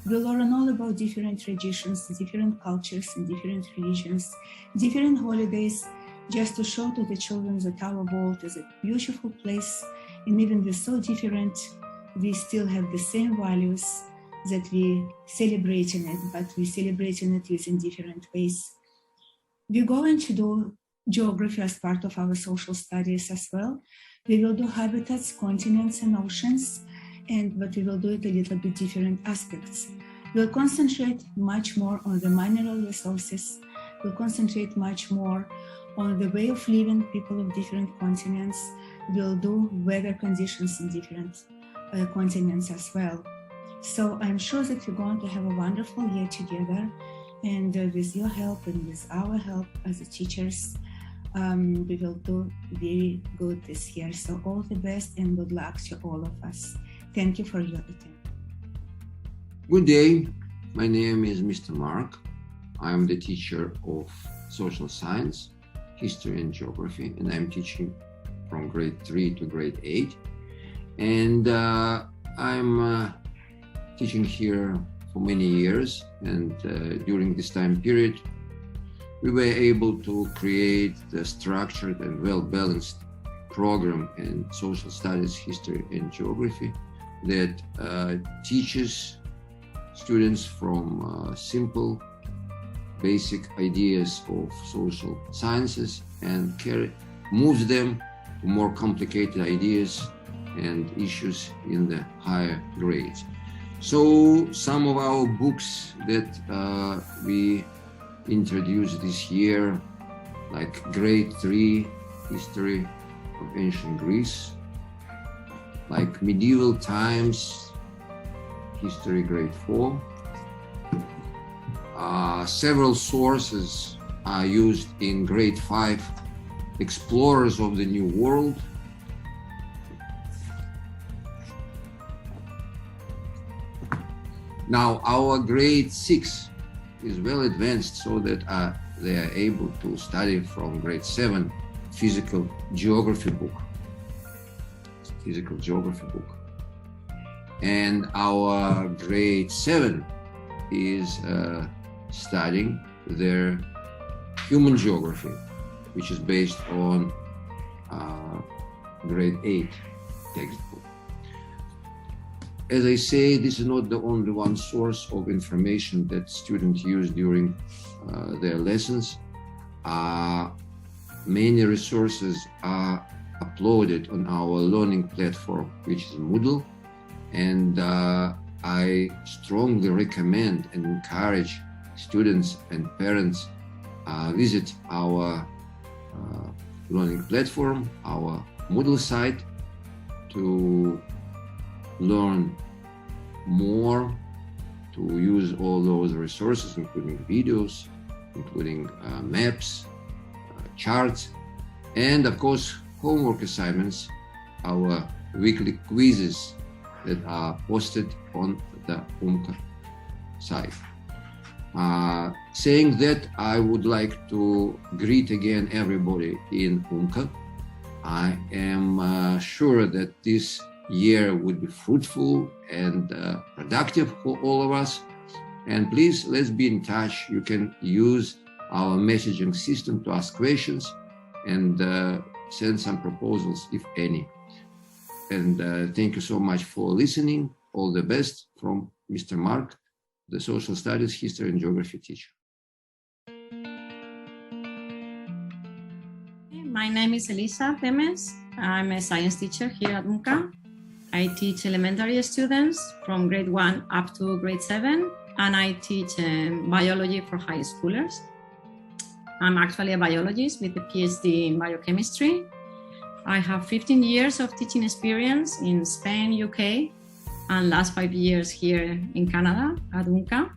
We learn all about different traditions, different cultures, and different religions, different holidays, just to show to the children that our world is a beautiful place, and even we're so different, we still have the same values that we celebrate in it, but we celebrate in it using different ways. We're going to do geography as part of our social studies as well. We will do habitats, continents, and oceans, but we will do it a little bit different aspects. We'll concentrate much more on the mineral resources. We'll concentrate much more on the way of living people of different continents. We'll do weather conditions in different continents as well. So I'm sure that we're going to have a wonderful year together, and with your help and with our help as the teachers, we will do very good this year. So all the best and good luck to all of us. Thank you for your attention. Good day. My name is Mr. Mark. I am the teacher of social science, history and geography, and I'm teaching from grade 3 to grade 8. And I'm teaching here for many years, and during this time period, we were able to create the structured and well-balanced program in social studies, history, and geography that teaches students from simple, basic ideas of social sciences and moves them to more complicated ideas and issues in the higher grades. So some of our books that we introduced this year, like grade 3 history of ancient Greece, like medieval times history grade 4. Several sources are used in grade 5, explorers of the New World. Now our grade 6 is well advanced so that they are able to study from grade 7 physical geography book. And our grade 7 is studying their human geography, which is based on grade 8 textbook. As I say, this is not the only one source of information that students use during their lessons. Many resources are uploaded on our learning platform, which is Moodle, and I strongly recommend and encourage students and parents visit our learning platform, our Moodle site, to learn more, to use all those resources, including videos, including maps, charts, and of course homework assignments, our weekly quizzes that are posted on the UMCA site. Saying that, I would like to greet again everybody in UMCA. I am sure that this year would be fruitful and productive for all of us. And please, let's be in touch. You can use our messaging system to ask questions and send some proposals, if any. And thank you so much for listening. All the best from Mr. Mark, the social studies, history, and geography teacher. My name is Elisa Temes. I'm a science teacher here at UMCA. I teach elementary students from grade 1 up to grade 7, and I teach biology for high schoolers. I'm actually a biologist with a PhD in biochemistry. I have 15 years of teaching experience in Spain, UK, and last 5 years here in Canada at UMCA.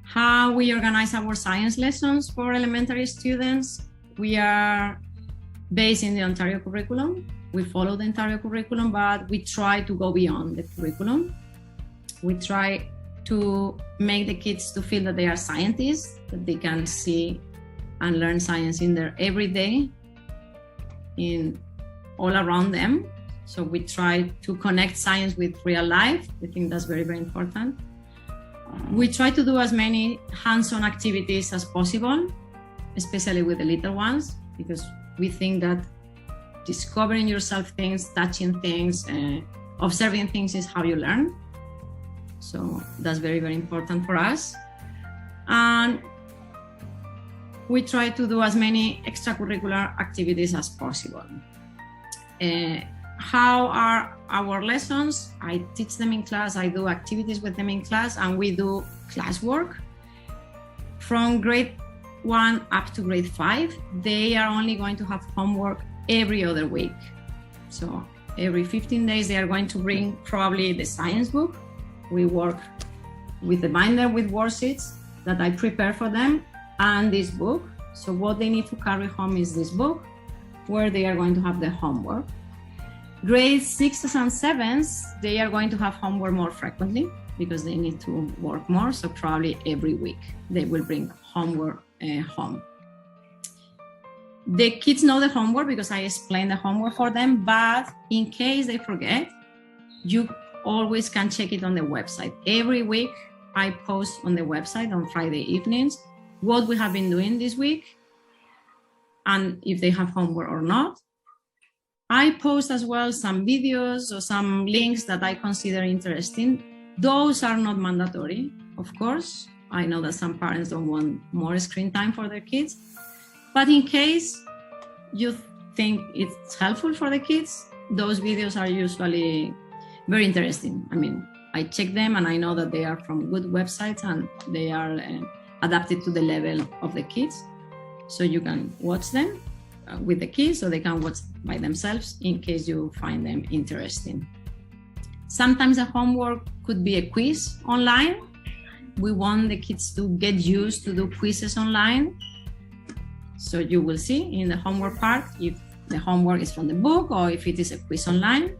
How we organize our science lessons for elementary students? We are based in the Ontario curriculum. We follow the Ontario curriculum, but we try to go beyond the curriculum. We try to make the kids to feel that they are scientists, that they can see and learn science in their everyday, in all around them. So we try to connect science with real life. I think that's very, very important. We try to do as many hands-on activities as possible, especially with the little ones, because we think that discovering yourself things, touching things, observing things is how you learn. So that's very, very important for us. And we try to do as many extracurricular activities as possible. How are our lessons? I teach them in class, I do activities with them in class, and we do classwork. From grade 1 up to grade 5, they are only going to have homework every other week. So every 15 days, they are going to bring probably the science book. We work with the binder with worksheets that I prepare for them, and this book. So what they need to carry home is this book, where they are going to have the homework. Grades 6s and 7s, they are going to have homework more frequently because they need to work more. So probably every week they will bring homework home. The kids know the homework because I explain the homework for them, but in case they forget, you always can check it on the website. Every week I post on the website on Friday evenings what we have been doing this week and if they have homework or not. I post as well some videos or some links that I consider interesting. Those are not mandatory, of course. I know that some parents don't want more screen time for their kids, but in case you think it's helpful for the kids, those videos are usually very interesting. I mean, I check them and I know that they are from good websites and they are adapted to the level of the kids. So you can watch them with the kids, so they can watch by themselves in case you find them interesting. Sometimes the homework could be a quiz online. We want the kids to get used to do quizzes online. So you will see in the homework part if the homework is from the book or if it is a quiz online.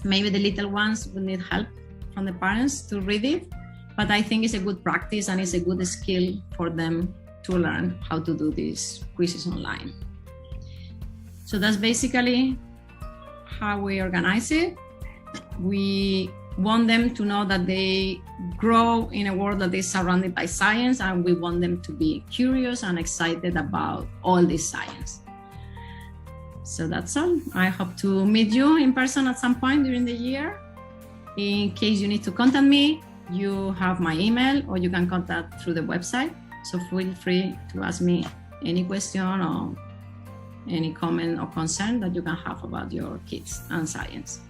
Maybe the little ones will need help from the parents to read it, but I think it's a good practice and it's a good skill for them to learn how to do these quizzes online. So that's basically how we organize it. We want them to know that they grow in a world that is surrounded by science, and we want them to be curious and excited about all this science. So that's all. I hope to meet you in person at some point during the year. In case you need to contact me, you have my email or you can contact through the website. So feel free to ask me any question or any comment or concern that you can have about your kids and science.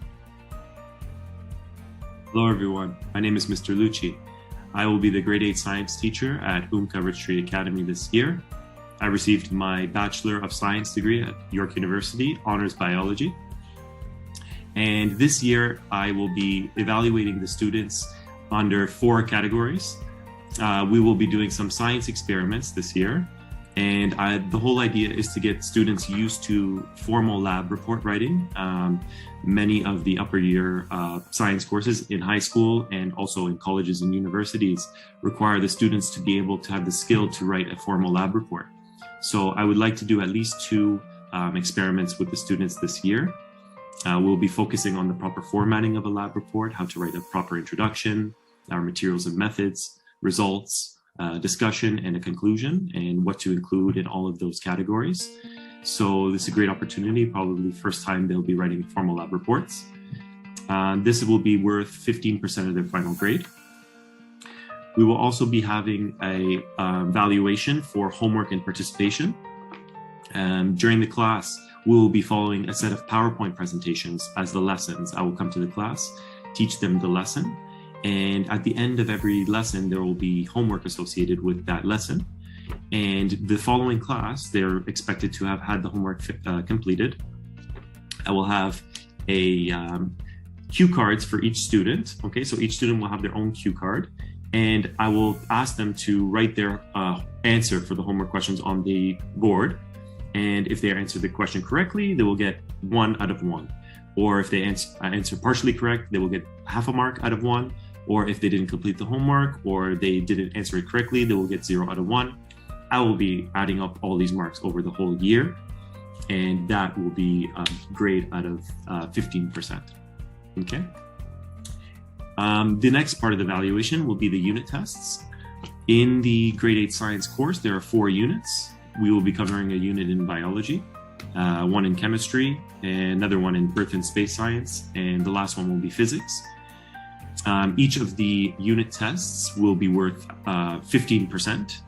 Hello everyone, my name is Mr. Lucci. I will be the grade 8 science teacher at UMCA Rich Tree Academy this year. I received my Bachelor of Science degree at York University, Honors Biology. And this year I will be evaluating the students under 4 categories. We will be doing some science experiments this year. And the whole idea is to get students used to formal lab report writing. Many of the upper year science courses in high school and also in colleges and universities require the students to be able to have the skill to write a formal lab report. So I would like to do at least 2 experiments with the students this year. We'll be focusing on the proper formatting of a lab report, how to write a proper introduction, our materials and methods, results, discussion and a conclusion, and what to include in all of those categories. So this is a great opportunity, probably first time they'll be writing formal lab reports. This will be worth 15% of their final grade. We will also be having a valuation for homework and participation. During the class, we will be following a set of PowerPoint presentations as the lessons. I will come to the class, teach them the lesson, and at the end of every lesson, there will be homework associated with that lesson. And the following class, they're expected to have had the homework completed. I will have a cue cards for each student. Okay, so each student will have their own cue card, and I will ask them to write their answer for the homework questions on the board. And if they answer the question correctly, they will get 1 out of 1. Or if they answer partially correct, they will get half a mark out of 1. Or if they didn't complete the homework or they didn't answer it correctly, they will get 0 out of 1. I will be adding up all these marks over the whole year, and that will be a grade out of 15%. Okay. The next part of the evaluation will be the unit tests. In the grade 8 science course, there are 4 units. We will be covering a unit in biology, 1 in chemistry, another one in earth and space science, and the last one will be physics. Each of the unit tests will be worth 15%.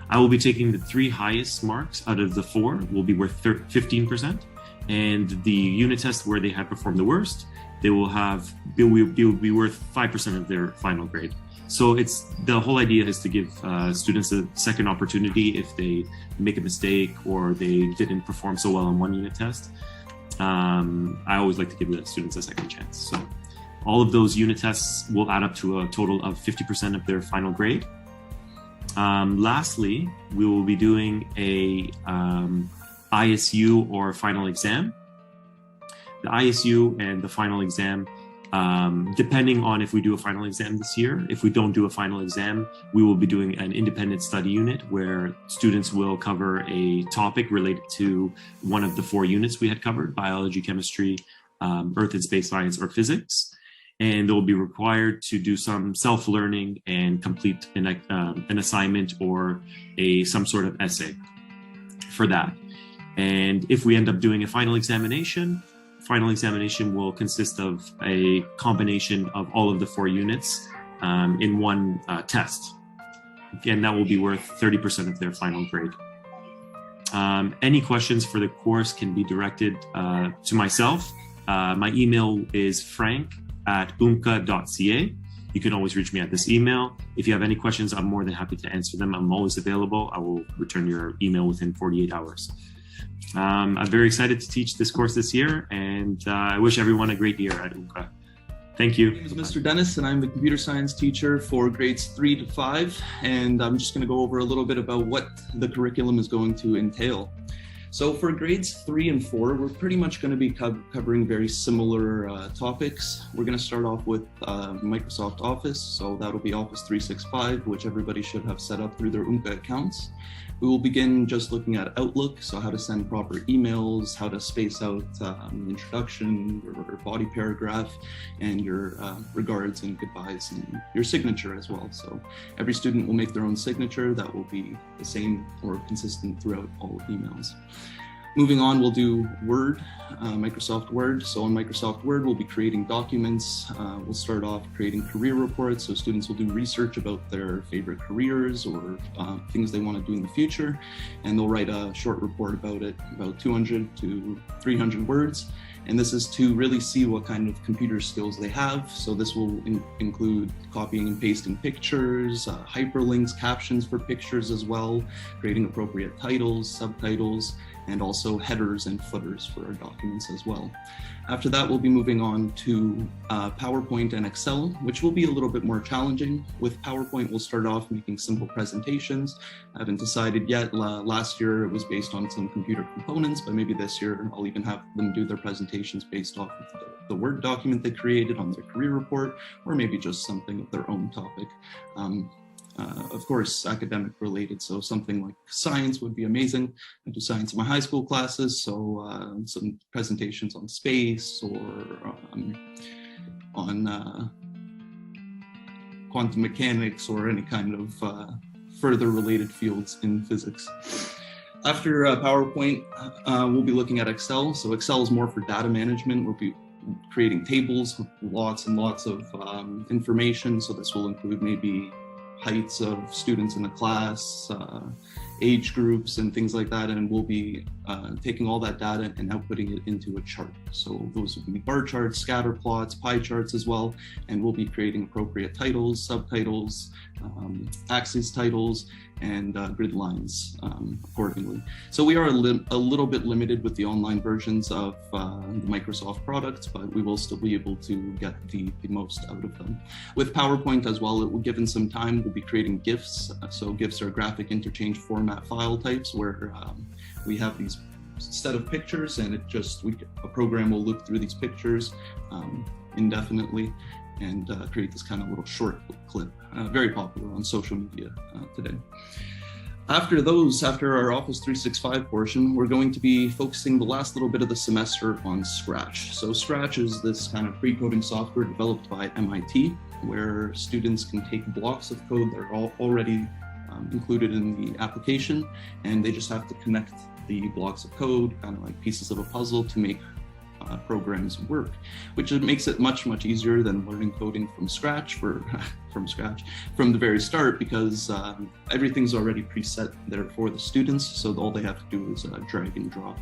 I will be taking the 3 highest marks out of the 4 will be worth 15%. And the unit test where they have performed the worst, they will be worth 5% of their final grade. So the whole idea is to give students a second opportunity if they make a mistake or they didn't perform so well on one unit test. I always like to give the students a second chance. So all of those unit tests will add up to a total of 50% of their final grade. Lastly, we will be doing a ISU or final exam. The ISU and the final exam, depending on if we do a final exam this year. If we don't do a final exam, we will be doing an independent study unit where students will cover a topic related to one of the 4 units we had covered: biology, chemistry, earth and space science, or physics. And they'll be required to do some self-learning and complete an assignment or some sort of essay for that. And if we end up doing a final examination will consist of a combination of all of the 4 units in one test. Again, that will be worth 30% of their final grade. Any questions for the course can be directed to myself. My email is frank@umca.ca. You can always reach me at this email. If you have any questions, I'm more than happy to answer them. I'm always available. I will return your email within 48 hours. I'm very excited to teach this course this year, and I wish everyone a great year at UMCA. Thank you. My name is Mr. Dennis, and I'm the computer science teacher for grades 3 to 5, and I'm just going to go over a little bit about what the curriculum is going to entail. So for grades 3 and 4, we're pretty much going to be covering very similar topics. We're going to start off with Microsoft Office. So that'll be Office 365, which everybody should have set up through their UMCA accounts. We will begin just looking at Outlook, so how to send proper emails, how to space out introduction, your body paragraph, and your regards and goodbyes, and your signature as well. So every student will make their own signature that will be the same or consistent throughout all emails. Moving on, we'll do Word, Microsoft Word. So on Microsoft Word, we'll be creating documents. We'll start off creating career reports. So students will do research about their favorite careers or things they want to do in the future. And they'll write a short report about it, about 200 to 300 words. And this is to really see what kind of computer skills they have. So this will include copying and pasting pictures, hyperlinks, captions for pictures as well, creating appropriate titles, subtitles, and also headers and footers for our documents as well. After that, we'll be moving on to PowerPoint and Excel, which will be a little bit more challenging. With PowerPoint, we'll start off making simple presentations. I haven't decided yet. Last year, it was based on some computer components, but maybe this year, I'll even have them do their presentations based off of the Word document they created on their career report, or maybe just something of their own topic. Of course, academic related, so something like science would be amazing. I do science in my high school classes, so some presentations on space or on quantum mechanics or any kind of further related fields in physics. After PowerPoint, we'll be looking at Excel. So Excel is more for data management. We'll be creating tables with lots and lots of information. So this will include maybe heights of students in the class, age groups and things like that, and we'll be taking all that data and outputting it into a chart. So those will be bar charts, scatter plots, pie charts as well, and we'll be creating appropriate titles, subtitles, axis titles, and grid lines accordingly. So we are a little bit limited with the online versions of the Microsoft products, but we will still be able to get the most out of them. With PowerPoint as well, given some time, we'll be creating GIFs. So GIFs are graphic interchange format file types where we have these set of pictures and a program will look through these pictures indefinitely and create this kind of little short clip, very popular on social media today. After our Office 365 portion, we're going to be focusing the last little bit of the semester on Scratch. So Scratch is this kind of pre-coding software developed by MIT, where students can take blocks of code that are already included in the application, and they just have to connect the blocks of code, kind of like pieces of a puzzle, to make programs work, which makes it much easier than learning coding from scratch from the very start, because everything's already preset there for the students, so all they have to do is drag and drop.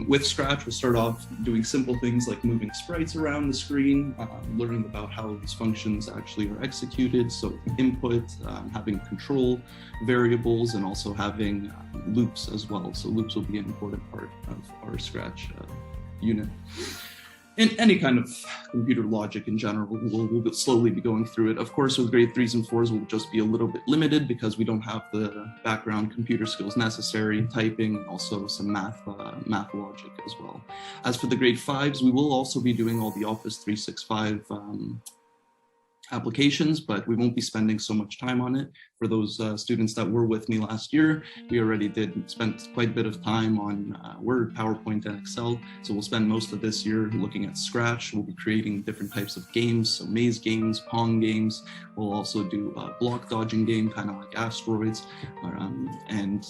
With Scratch, we'll start off doing simple things like moving sprites around the screen, learning about how these functions actually are executed, so input, having control variables, and also having loops as well. So loops will be an important part of our Scratch unit. In any kind of computer logic in general, we'll slowly be going through it. Of course, with grade 3s and 4s, we'll just be a little bit limited because we don't have the background computer skills necessary, typing, and also some math logic as well. As for the grade 5s, we will also be doing all the Office 365 applications, but we won't be spending so much time on it. For those students that were with me last year, we already spent quite a bit of time on Word, PowerPoint, and Excel. So we'll spend most of this year looking at Scratch. We'll be creating different types of games, so maze games, Pong games. We'll also do a block dodging game, kind of like Asteroids, and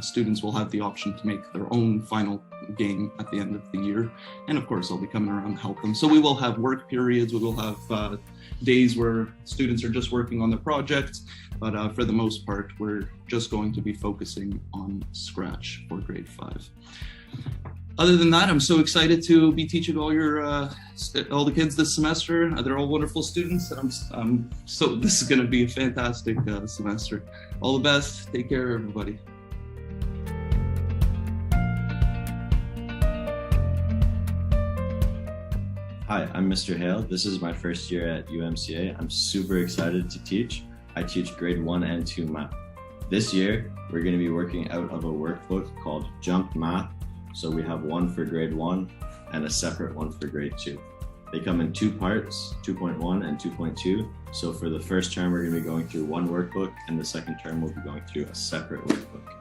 students will have the option to make their own final game at the end of the year. And of course, I'll be coming around to help them. So we will have work periods, we will have days where students are just working on their projects, but for the most part, we're just going to be focusing on Scratch for grade 5. Other than that, I'm so excited to be teaching all the kids this semester. They're all wonderful students, and so this is going to be a fantastic semester. All the best. Take care, everybody. Hi, I'm Mr. Hale. This is my first year at UMCA. I'm super excited to teach. I teach grade 1 and 2 math. This year, we're going to be working out of a workbook called Jump Math. So we have one for grade 1 and a separate one for grade 2. They come in 2 parts, 2.1 and 2.2. So for the first term, we're going to be going through one workbook, and the second term we'll be going through a separate workbook.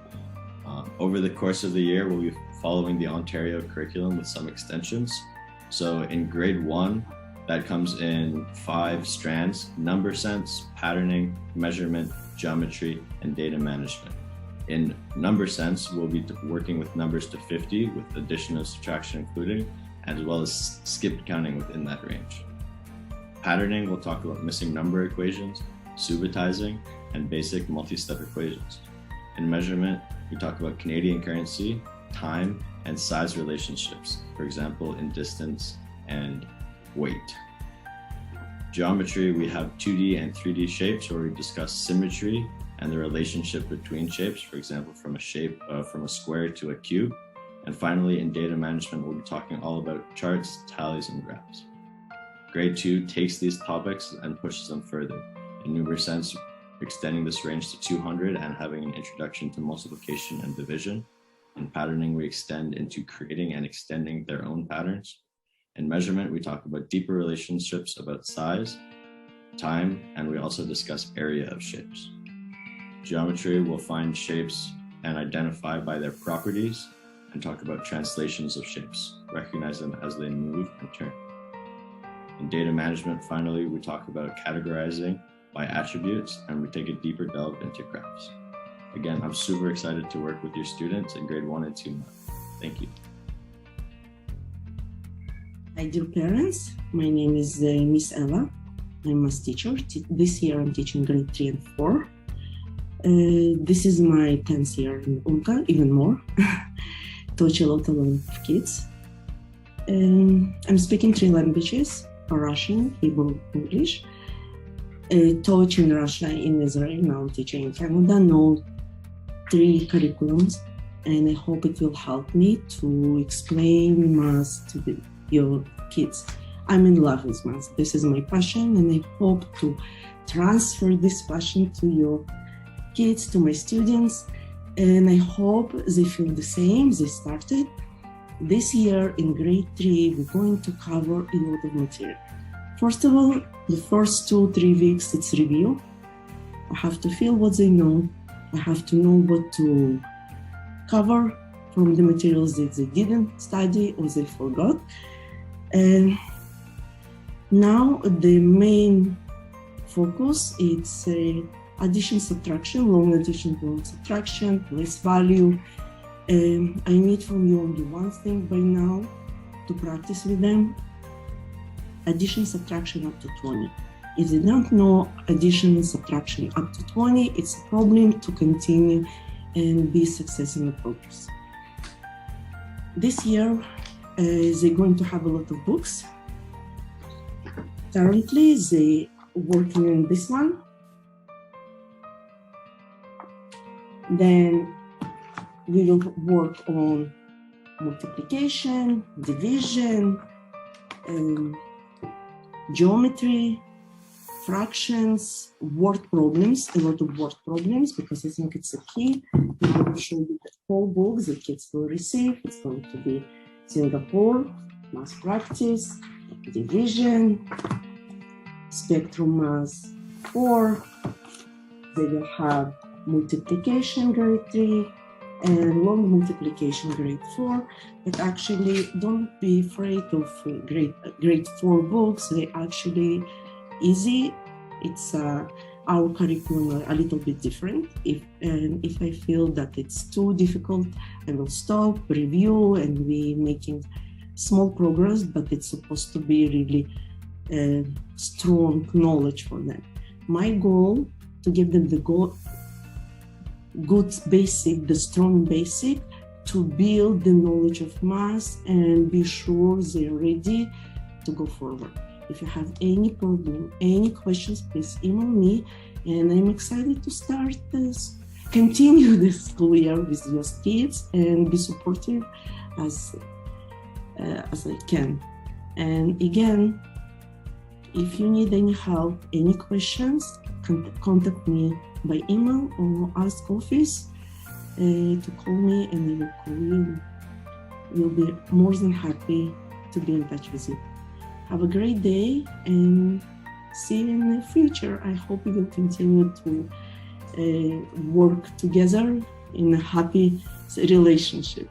Over the course of the year, we'll be following the Ontario curriculum with some extensions. So in grade 1, that comes in 5 strands: number sense, patterning, measurement, geometry, and data management. In number sense, we'll be working with numbers to 50 with addition and subtraction including, as well as skipped counting within that range. Patterning, we'll talk about missing number equations, subitizing, and basic multi-step equations. In measurement, we talk about Canadian currency, time, and size relationships, for example, in distance and weight. Geometry, we have 2D and 3D shapes where we discuss symmetry and the relationship between shapes, for example, from a square to a cube. And finally, in data management, we'll be talking all about charts, tallies, and graphs. Grade 2 takes these topics and pushes them further. In number sense, extending this range to 200 and having an introduction to multiplication and division. In patterning, we extend into creating and extending their own patterns. In measurement, we talk about deeper relationships about size, time, and we also discuss area of shapes. Geometry will find shapes and identify by their properties and talk about translations of shapes, recognize them as they move and turn. In data management, finally, we talk about categorizing by attributes, and we take a deeper delve into graphs. Again, I'm super excited to work with your students in grade 1 and 2. Thank you. Hi, dear parents. My name is Miss Ella. I'm a math teacher. This year I'm teaching grade 3 and 4. This is my 10th year in UMCA, even more. Touch a lot of kids. I'm speaking 3 languages: Russian, Hebrew, English. Taught in Russia, in Israel, now I'm teaching in Canada. Know 3 curriculums, and I hope it will help me to explain math to your kids. I'm in love with math. This is my passion, and I hope to transfer this passion to your kids, to my students, and I hope they feel the same. They started. This year in grade 3, we're going to cover a lot of material. First of all, the first 2-3 weeks, it's review. I have to feel what they know. I have to know what to cover from the materials that they didn't study or they forgot. And now the main focus is addition, subtraction, long addition, long subtraction, place value. I need from you only one thing by now to practice with them: addition, subtraction up to 20. If they don't know addition and subtraction up to 20, it's a problem to continue and be successful in the progress. This year, they're going to have a lot of books. Currently, they're working on this one. Then we will work on multiplication, division, geometry, fractions, word problems, a lot of word problems, because I think it's a key. I'm going to show you the whole book the kids will receive. It's going to be Singapore, math practice, division, spectrum math 4. They will have multiplication grade 3 and long multiplication grade 4. But actually, don't be afraid of grade 4 books. They actually easy. It's our curriculum a little bit different. If I feel that it's too difficult, I will stop, review, and we making small progress. But it's supposed to be really strong knowledge for them. My goal to give them the good basic, the strong basic, to build the knowledge of math and be sure they're ready to go forward. If you have any problem, any questions, please email me, and I'm excited to start this, continue this school year with your kids and be supportive as I can. And again, if you need any help, any questions, contact me by email or ask office to call me, and I will call you. We'll be more than happy to be in touch with you. Have a great day and see you in the future. I hope we will continue to work together in a happy relationship.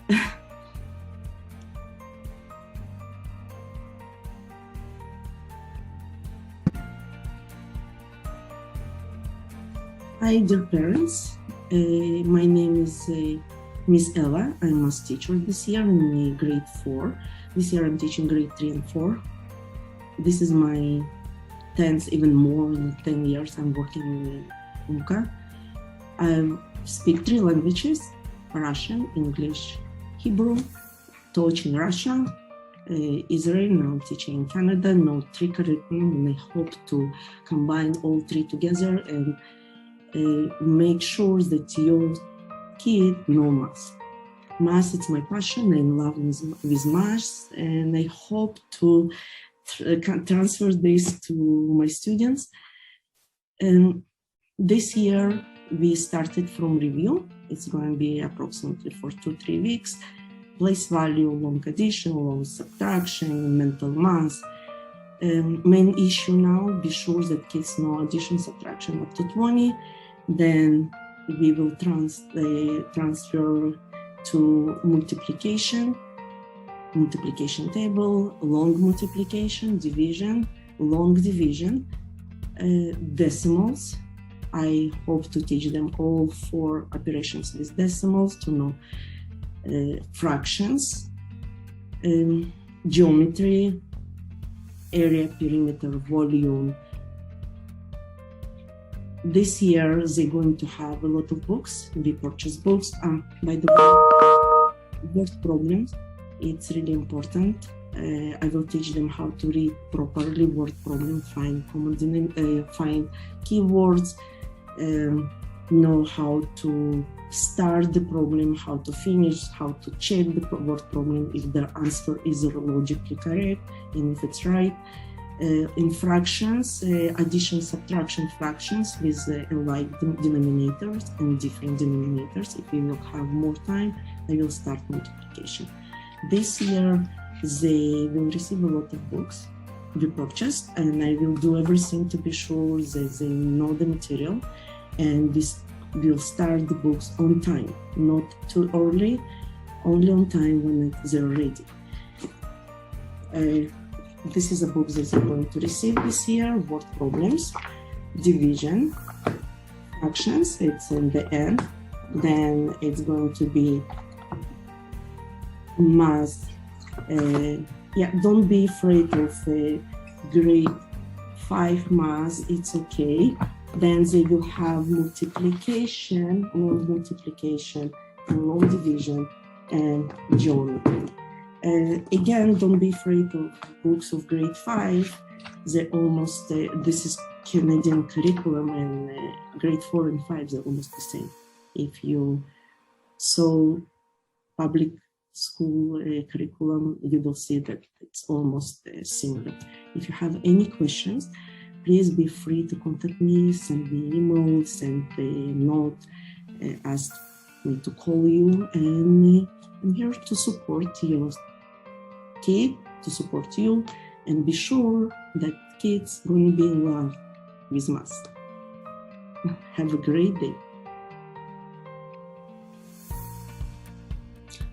Hi, dear parents. My name is Miss Ella. I'm a math teacher this year in grade 4. This year I'm teaching grade 3 and 4. This is my 10th, even more than 10 years I'm working in UMCA. I speak 3 languages: Russian, English, Hebrew, taught in Russia, Israel, now I'm teaching in Canada, now 3 curriculum, and I hope to combine all 3 together and make sure that your kid know math. Math is my passion. I love with math, and I hope to transfer this to my students. And this year we started from review. It's going to be approximately for 2-3 weeks. Place value, long addition, long subtraction, mental math. Main issue now, be sure that kids know addition, subtraction up to 20. Then we will transfer to multiplication table, long multiplication, division, long division, decimals. I hope to teach them all 4 operations with decimals to know fractions, geometry, area, perimeter, volume. This year they're going to have a lot of books. We purchase books. By the way, word problems, it's really important. I will teach them how to read properly word problem, find find keywords, know how to start the problem, how to finish, how to check the word problem if the answer is logically correct and if it's right. In fractions, addition, subtraction fractions with alike denominators and different denominators. If we will have more time, I will start multiplication. This year, they will receive a lot of books we purchased, and I will do everything to be sure that they know the material, and this will start the books on time, not too early, only on time when they're ready. This is a book that they're going to receive this year: word problems, division, fractions, it's in the end. Then it's going to be math. Don't be afraid of grade 5 math, it's okay. Then they will have multiplication, long multiplication, and long division, and geometry. Again, don't be afraid of books of grade 5. They're almost, this is Canadian curriculum, and grade 4 and 5, they're almost the same. If you saw public school curriculum, you will see that it's almost similar. If you have any questions, please be free to contact me, send me emails, send a note, ask me to call you, and I'm here to support your kid, to support you, and be sure that kids going to be in love with math. Have a great day.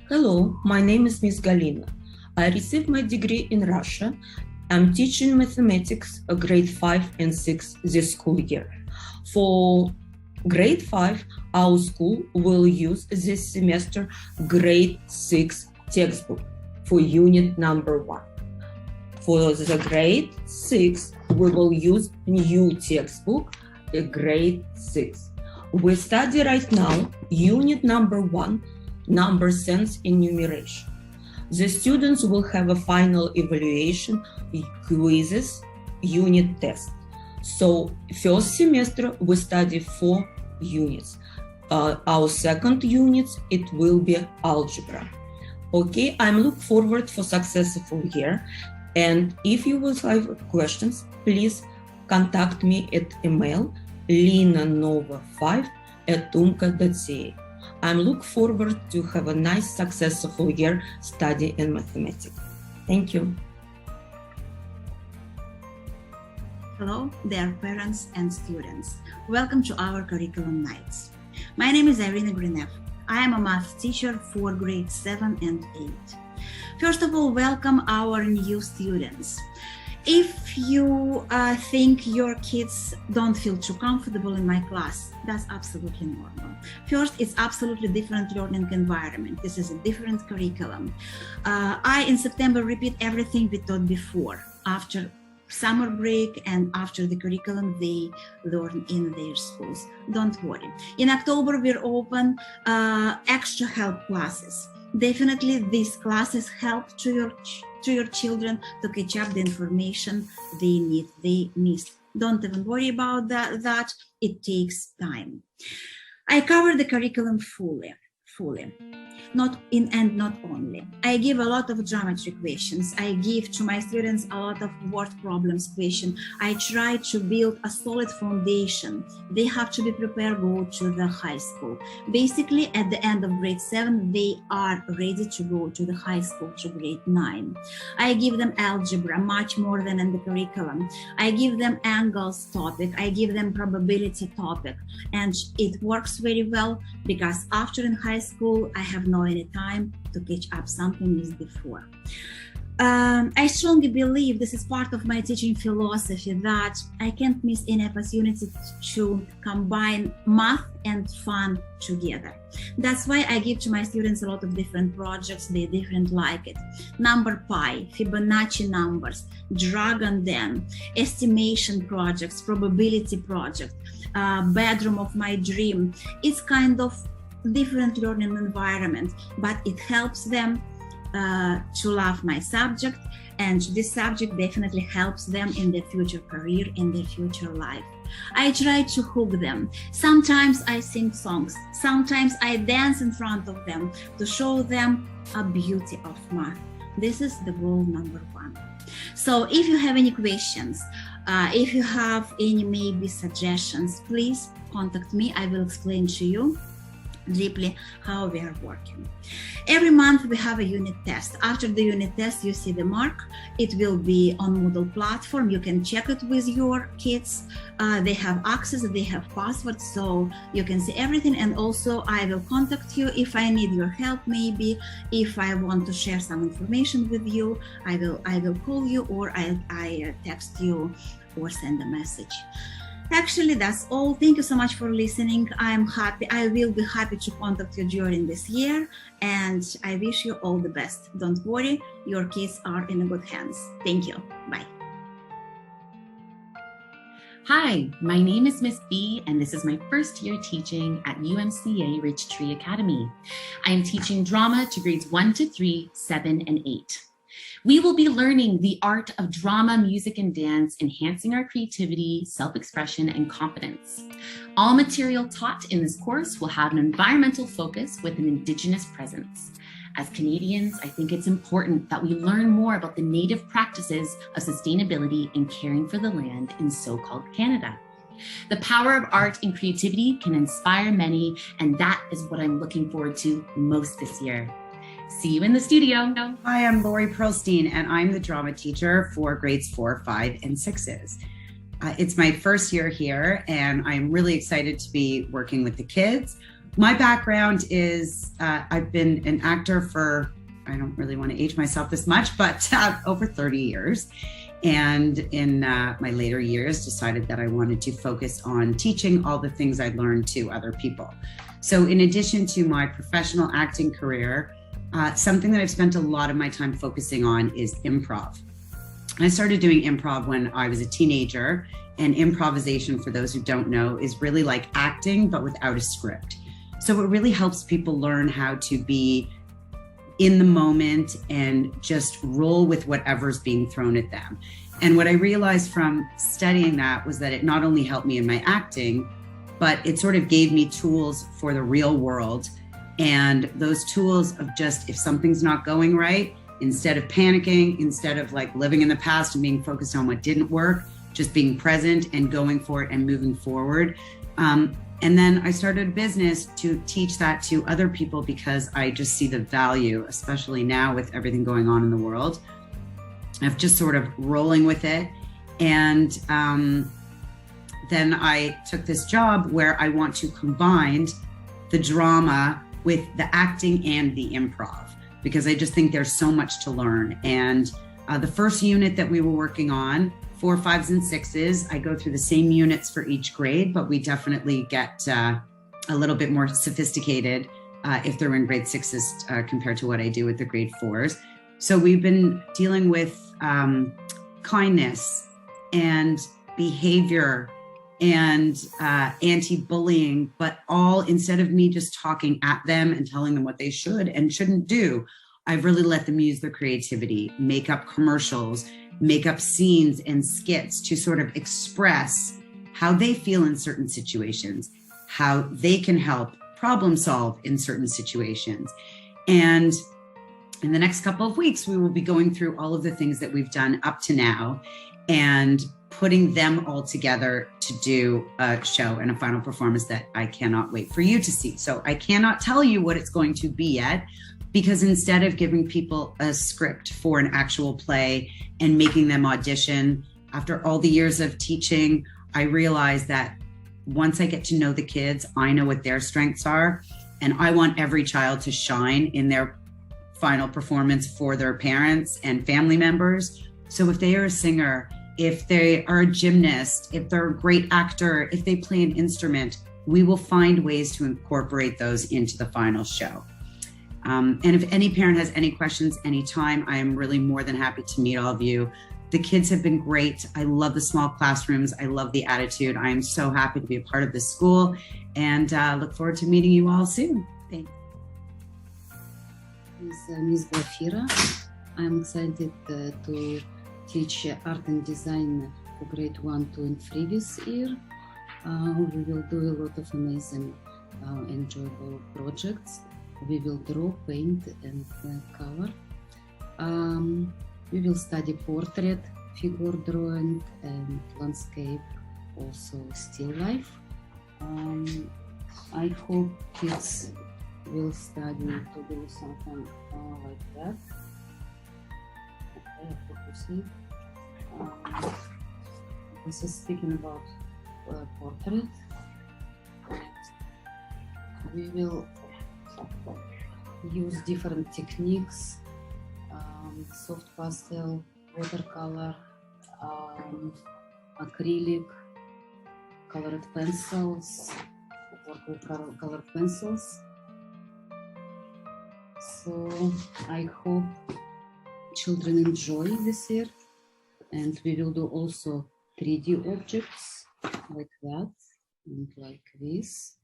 Hello, my name is Miss Galina. I received my degree in Russia. I'm teaching mathematics grade 5 and 6 this school year. For grade 5, our school will use this semester grade 6 textbook for unit number 1. For the grade 6, we will use new textbook, grade 6. We study right now unit number 1, number sense and enumeration. The students will have a final evaluation, quizzes, unit test. So first semester we study 4 units. Our second unit, it will be algebra. Okay, I'm looking forward for successful year. And if you will have questions, please contact me at email linanova5@umca.ca. I look forward to have a nice, successful year study in mathematics. Thank you. Hello, dear parents and students. Welcome to our curriculum nights. My name is Irina Grinev. I am a math teacher for grades 7 and 8. First of all, welcome our new students. If you think your kids don't feel too comfortable in my class, that's absolutely normal. First, it's absolutely different learning environment. This is a different curriculum. I, in September, repeat everything we taught before. After summer break and after the curriculum they learn in their schools. Don't worry. In October, we're open extra help classes. Definitely these classes help to your children to catch up the information they missed. Don't even worry about that. It takes time. I cover the curriculum fully. Not only. I give a lot of geometry questions. I give to my students a lot of word problems question. I try to build a solid foundation. They have to be prepared to go to the high school. Basically, at the end of grade 7, they are ready to go to the high school, to grade 9. I give them algebra, much more than in the curriculum. I give them angles topic. I give them probability topic. And it works very well because after in high school, I have no any time to catch up something missed before. I strongly believe this is part of my teaching philosophy that I can't miss any opportunity to combine math and fun together. That's why I give to my students a lot of different projects. They different like it. Number pi, Fibonacci numbers, Dragon Den, estimation projects, probability project, bedroom of my dream. It's kind of different learning environment, but it helps them to love my subject, and this subject definitely helps them in their future career, in their future life. I try to hook them. Sometimes I sing songs, sometimes I dance in front of them to show them a beauty of math. This is the goal number 1. So if you have any questions, if you have any maybe suggestions, please contact me. I will explain to you deeply how we are working. Every month we have a unit test. After the unit test, you see the mark. It will be on Moodle platform. You can check it with your kids. They have access, they have passwords, so you can see everything. And also I will contact you if I need your help. Maybe if I want to share some information with you, I will call you, or I text you or send a message. Actually, that's all. Thank you so much for listening. I'm happy. I will be happy to contact you during this year, and I wish you all the best. Don't worry, your kids are in good hands. Thank you. Bye. Hi, my name is Miss B, and this is my first year teaching at UMCA Rich Tree Academy. I am teaching drama to grades 1 to 3, 7, and 8. We will be learning the art of drama, music, and dance, enhancing our creativity, self-expression, and confidence. All material taught in this course will have an environmental focus with an Indigenous presence. As Canadians, I think it's important that we learn more about the native practices of sustainability and caring for the land in so-called Canada. The power of art and creativity can inspire many, and that is what I'm looking forward to most this year. See you in the studio. Hi, I'm Lori Pearlstein, and I'm the drama teacher for grades 4, 5, and 6s. It's my first year here, and I'm really excited to be working with the kids. My background is I've been an actor for, I don't really want to age myself this much, but over 30 years. And in my later years, decided that I wanted to focus on teaching all the things I learned to other people. So in addition to my professional acting career, something that I've spent a lot of my time focusing on is improv. I started doing improv when I was a teenager, and improvisation, for those who don't know, is really like acting, but without a script. So it really helps people learn how to be in the moment and just roll with whatever's being thrown at them. And what I realized from studying that was that it not only helped me in my acting, but it sort of gave me tools for the real world. And those tools of just, if something's not going right, instead of panicking, instead of like living in the past and being focused on what didn't work, just being present and going for it and moving forward. And then I started a business to teach that to other people because I just see the value, especially now with everything going on in the world, of just sort of rolling with it. And then I took this job where I want to combine the drama with the acting and the improv, because I just think there's so much to learn. And the first unit that we were working on, 4, 5s, and 6s, I go through the same units for each grade, but we definitely get a little bit more sophisticated if they're in grade 6s compared to what I do with the grade 4s. So we've been dealing with kindness and behavior and anti-bullying, but all instead of me just talking at them and telling them what they should and shouldn't do, I've really let them use their creativity, make up commercials, make up scenes and skits to sort of express how they feel in certain situations, how they can help problem solve in certain situations. And in the next couple of weeks, we will be going through all of the things that we've done up to now and putting them all together to do a show and a final performance that I cannot wait for you to see. So I cannot tell you what it's going to be yet, because instead of giving people a script for an actual play and making them audition, after all the years of teaching, I realized that once I get to know the kids, I know what their strengths are, and I want every child to shine in their final performance for their parents and family members. So if they are a singer, if they are a gymnast, if they're a great actor, if they play an instrument, we will find ways to incorporate those into the final show. And if any parent has any questions anytime, I am really more than happy to meet all of you. The kids have been great. I love the small classrooms. I love the attitude. I am so happy to be a part of this school, and look forward to meeting you all soon. Thanks. Ms. Glafira. I'm excited to teach art and design for grade 1, 2, and 3 this year. We will do a lot of amazing, enjoyable projects. We will draw, paint, and color. We will study portrait, figure drawing, and landscape, also still life. I hope kids will study to do something like that. Okay, focusing. This is speaking about portrait. We will use different techniques, soft pastel, watercolor, acrylic, colored pencils, work with colored pencils. So I hope children enjoy this year, and we will do also 3D objects like that and like this.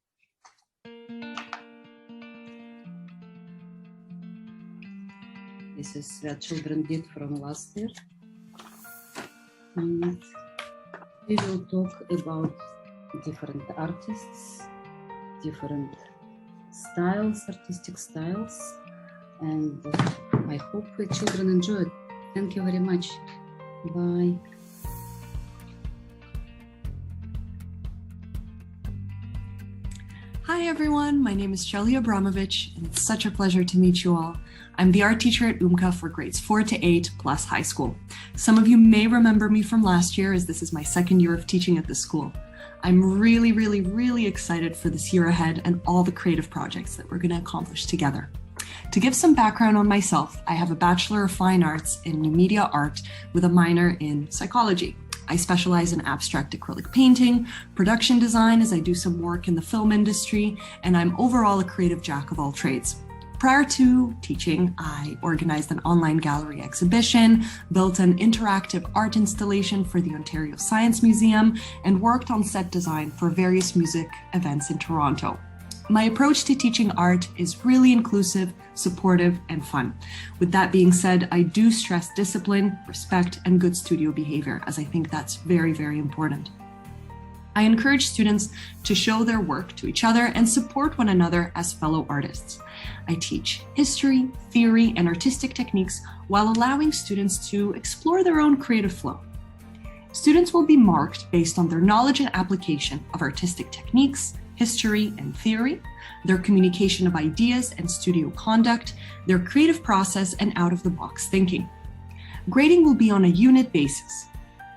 This is what children did from last year. And we will talk about different artists, different styles, artistic styles, and I hope the children enjoy it. Thank you very much. Bye. Hi everyone, my name is Shelly Abramovich, and it's such a pleasure to meet you all. I'm the art teacher at UMCA for grades 4 to 8 plus high school. Some of you may remember me from last year, as this is my second year of teaching at this school. I'm really excited for this year ahead and all the creative projects that we're going to accomplish together. To give some background on myself, I have a Bachelor of Fine Arts in New Media Art with a minor in psychology. I specialize in abstract acrylic painting, production design as I do some work in the film industry, and I'm overall a creative jack of all trades. Prior to teaching, I organized an online gallery exhibition, built an interactive art installation for the Ontario Science Museum, and worked on set design for various music events in Toronto. My approach to teaching art is really inclusive, supportive, and fun. With that being said, I do stress discipline, respect, and good studio behavior, as I think that's very important. I encourage students to show their work to each other and support one another as fellow artists. I teach history, theory, and artistic techniques while allowing students to explore their own creative flow. Students will be marked based on their knowledge and application of artistic techniques, history and theory, their communication of ideas and studio conduct, their creative process, and out-of-the-box thinking. Grading will be on a unit basis.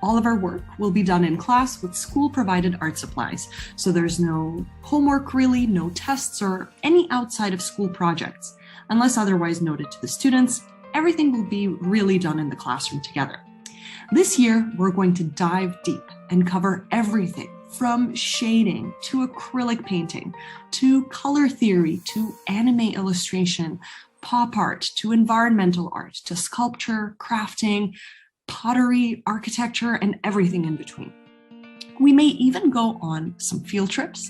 All of our work will be done in class with school-provided art supplies, so there's no homework really, no tests, or any outside of school projects. Unless otherwise noted to the students, everything will be really done in the classroom together. This year, we're going to dive deep and cover everything from shading to acrylic painting, to color theory, to anime illustration, pop art, to environmental art, to sculpture, crafting, pottery, architecture, and everything in between. We may even go on some field trips,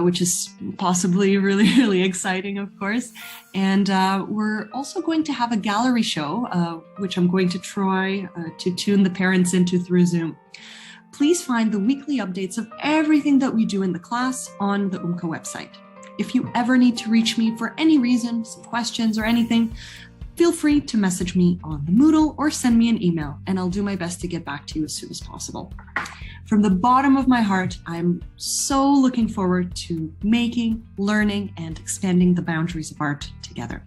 which is possibly really, really exciting, of course. And we're also going to have a gallery show, which I'm going to try to tune the parents into through Zoom. Please find the weekly updates of everything that we do in the class on the UMCA website. If you ever need to reach me for any reason, some questions or anything, feel free to message me on the Moodle or send me an email, and I'll do my best to get back to you as soon as possible. From the bottom of my heart, I'm so looking forward to making, learning, and expanding the boundaries of art together.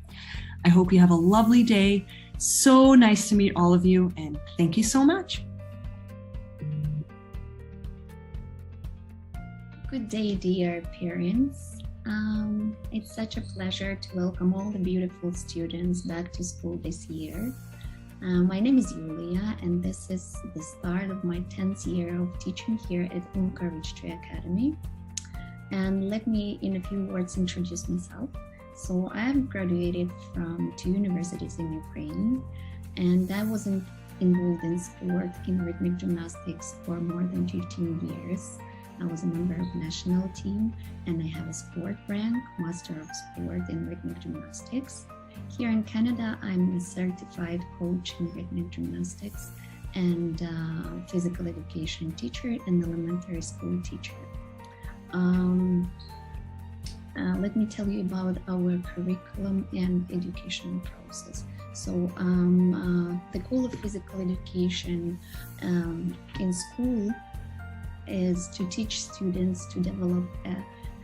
I hope you have a lovely day. So nice to meet all of you, and thank you so much. Good day, dear parents. It's such a pleasure to welcome all the beautiful students back to school this year. My name is Julia, and this is the start of my 10th year of teaching here at UMCA Ridge Tree Academy. And let me, in a few words, introduce myself. So I have graduated from 2 universities in Ukraine, and I was involved in sport in rhythmic gymnastics for more than 15 years. I was a member of national team, and I have a sport rank, Master of Sport in Rhythmic Gymnastics. Here in Canada, I'm a certified coach in rhythmic gymnastics and physical education teacher and elementary school teacher. Let me tell you about our curriculum and education process. So the goal of physical education in school is to teach students to develop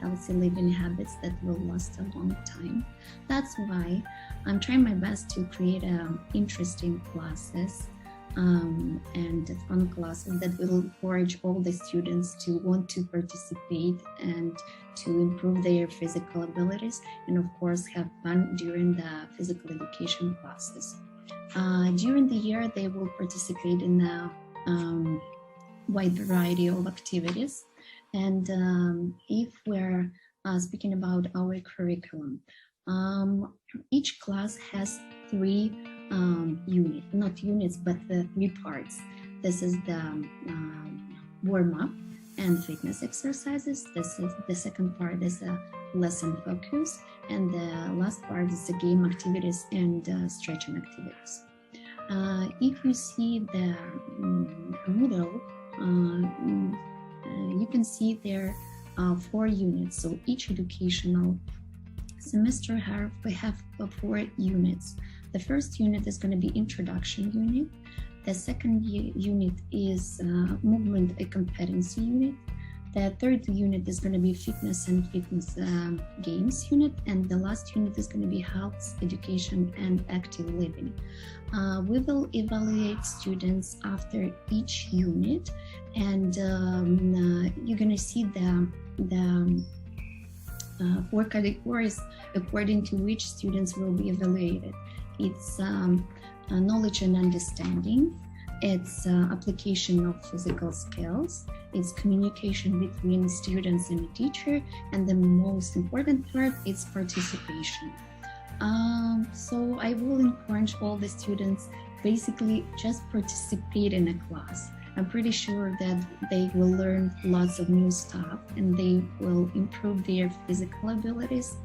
healthy living habits that will last a long time. That's why I'm trying my best to create interesting classes and fun classes that will encourage all the students to want to participate and to improve their physical abilities, and of course have fun during the physical education classes. During the year, they will participate in a wide variety of activities. And if we're speaking about our curriculum, each class has 3 units, not units, but the 3 parts. This is the warm-up and fitness exercises. This is the second part is a lesson focus, and the last part is the game activities and stretching activities. If you see the Moodle, you can see there are 4 units. So each educational semester we have 4 units. The first unit is going to be introduction unit. The second unit is movement and competency unit. The third unit is going to be fitness and fitness games unit. And the last unit is going to be health, education, and active living. We will evaluate students after each unit, and you're going to see the 4 categories according to which students will be evaluated. It's knowledge and understanding, it's application of physical skills, it's communication between students and a teacher, and the most important part is participation. So I will encourage all the students basically just participate in a class. I'm pretty sure that they will learn lots of new stuff and they will improve their physical abilities.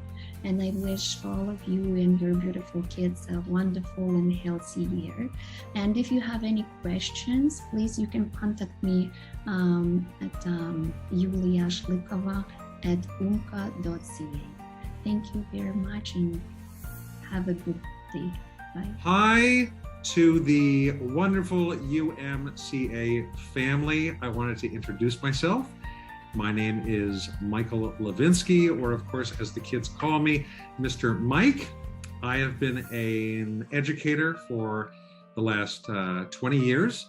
And I wish all of you and your beautiful kids a wonderful and healthy year. And if you have any questions, please, you can contact me at yuliashlikova@umca.ca. Thank you very much and have a good day. Bye. Hi, To the wonderful UMCA family, I wanted to introduce myself. My name is Michael Levinsky, or of course, as the kids call me, Mr. Mike. I have been an educator for the last 20 years.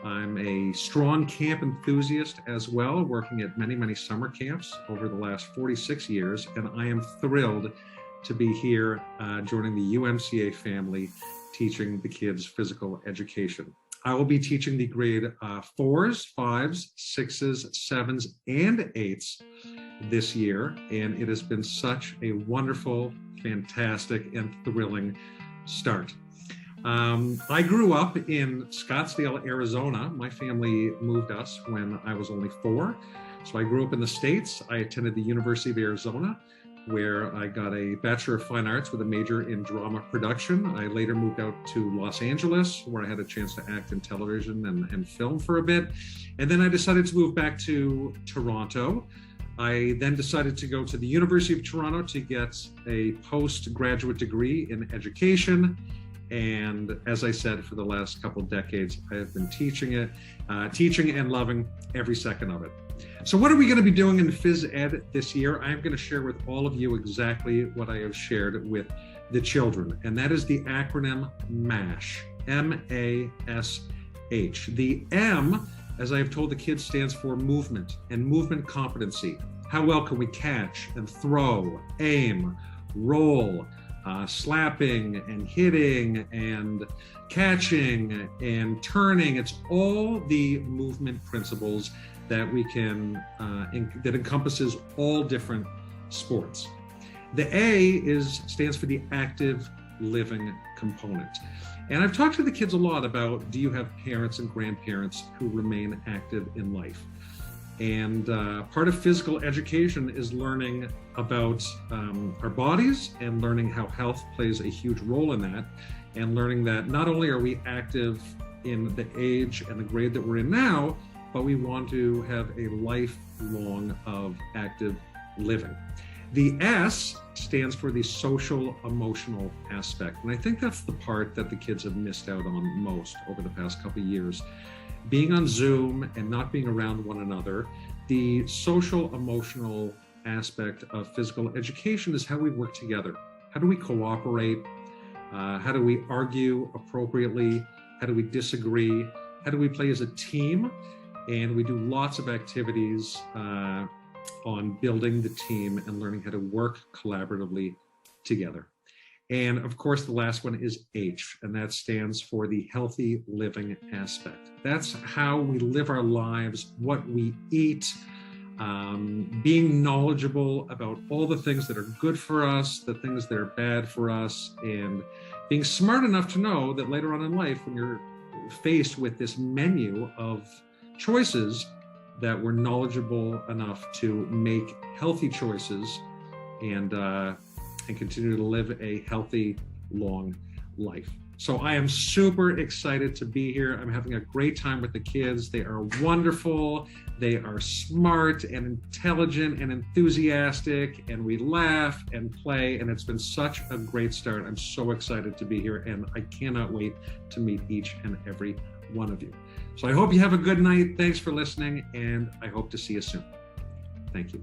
I'm a strong camp enthusiast as well, working at many, many summer camps over the last 46 years, and I am thrilled to be here joining the UMCA family, teaching the kids physical education. I will be teaching the grade 4s, 5s, 6s, 7s, and 8s this year, and it has been such a wonderful, fantastic, and thrilling start. I grew up in Scottsdale, Arizona. My family moved us when I was only 4. So I grew up in the States. I attended the University of Arizona, where I got a Bachelor of Fine Arts with a major in drama production. I later moved out to Los Angeles, where I had a chance to act in television and film for a bit. And then I decided to move back to Toronto. I then decided to go to the University of Toronto to get a postgraduate degree in education. And as I said, for the last couple decades, I have been teaching and loving every second of it. So what are we going to be doing in Phys Ed this year? I'm going to share with all of you exactly what I have shared with the children, and that is the acronym MASH, M-A-S-H. The M, as I have told the kids, stands for movement and movement competency. How well can we catch and throw, aim, roll, slapping and hitting and catching and turning. It's all the movement principles that we can, that encompasses all different sports. The A stands for the active living component. And I've talked to the kids a lot about, do you have parents and grandparents who remain active in life? And part of physical education is learning about our bodies and learning how health plays a huge role in that, and learning that not only are we active in the age and the grade that we're in now, but we want to have a lifelong of active living. The S stands for the social emotional aspect. And I think that's the part that the kids have missed out on most over the past couple of years. Being on Zoom and not being around one another, the social emotional aspect of physical education is how we work together. How do we cooperate? How do we argue appropriately? How do we disagree? How do we play as a team? And we do lots of activities on building the team and learning how to work collaboratively together. And of course, the last one is H, and that stands for the healthy living aspect. That's how we live our lives, what we eat, being knowledgeable about all the things that are good for us, the things that are bad for us, and being smart enough to know that later on in life, when you're faced with this menu of choices, that we're knowledgeable enough to make healthy choices and continue to live a healthy, long life. So I am super excited to be here. I'm having a great time with the kids. They are wonderful. They are smart and intelligent and enthusiastic, and we laugh and play, and it's been such a great start. I'm so excited to be here, and I cannot wait to meet each and every one of you. So I hope you have a good night. Thanks for listening, and I hope to see you soon. Thank you.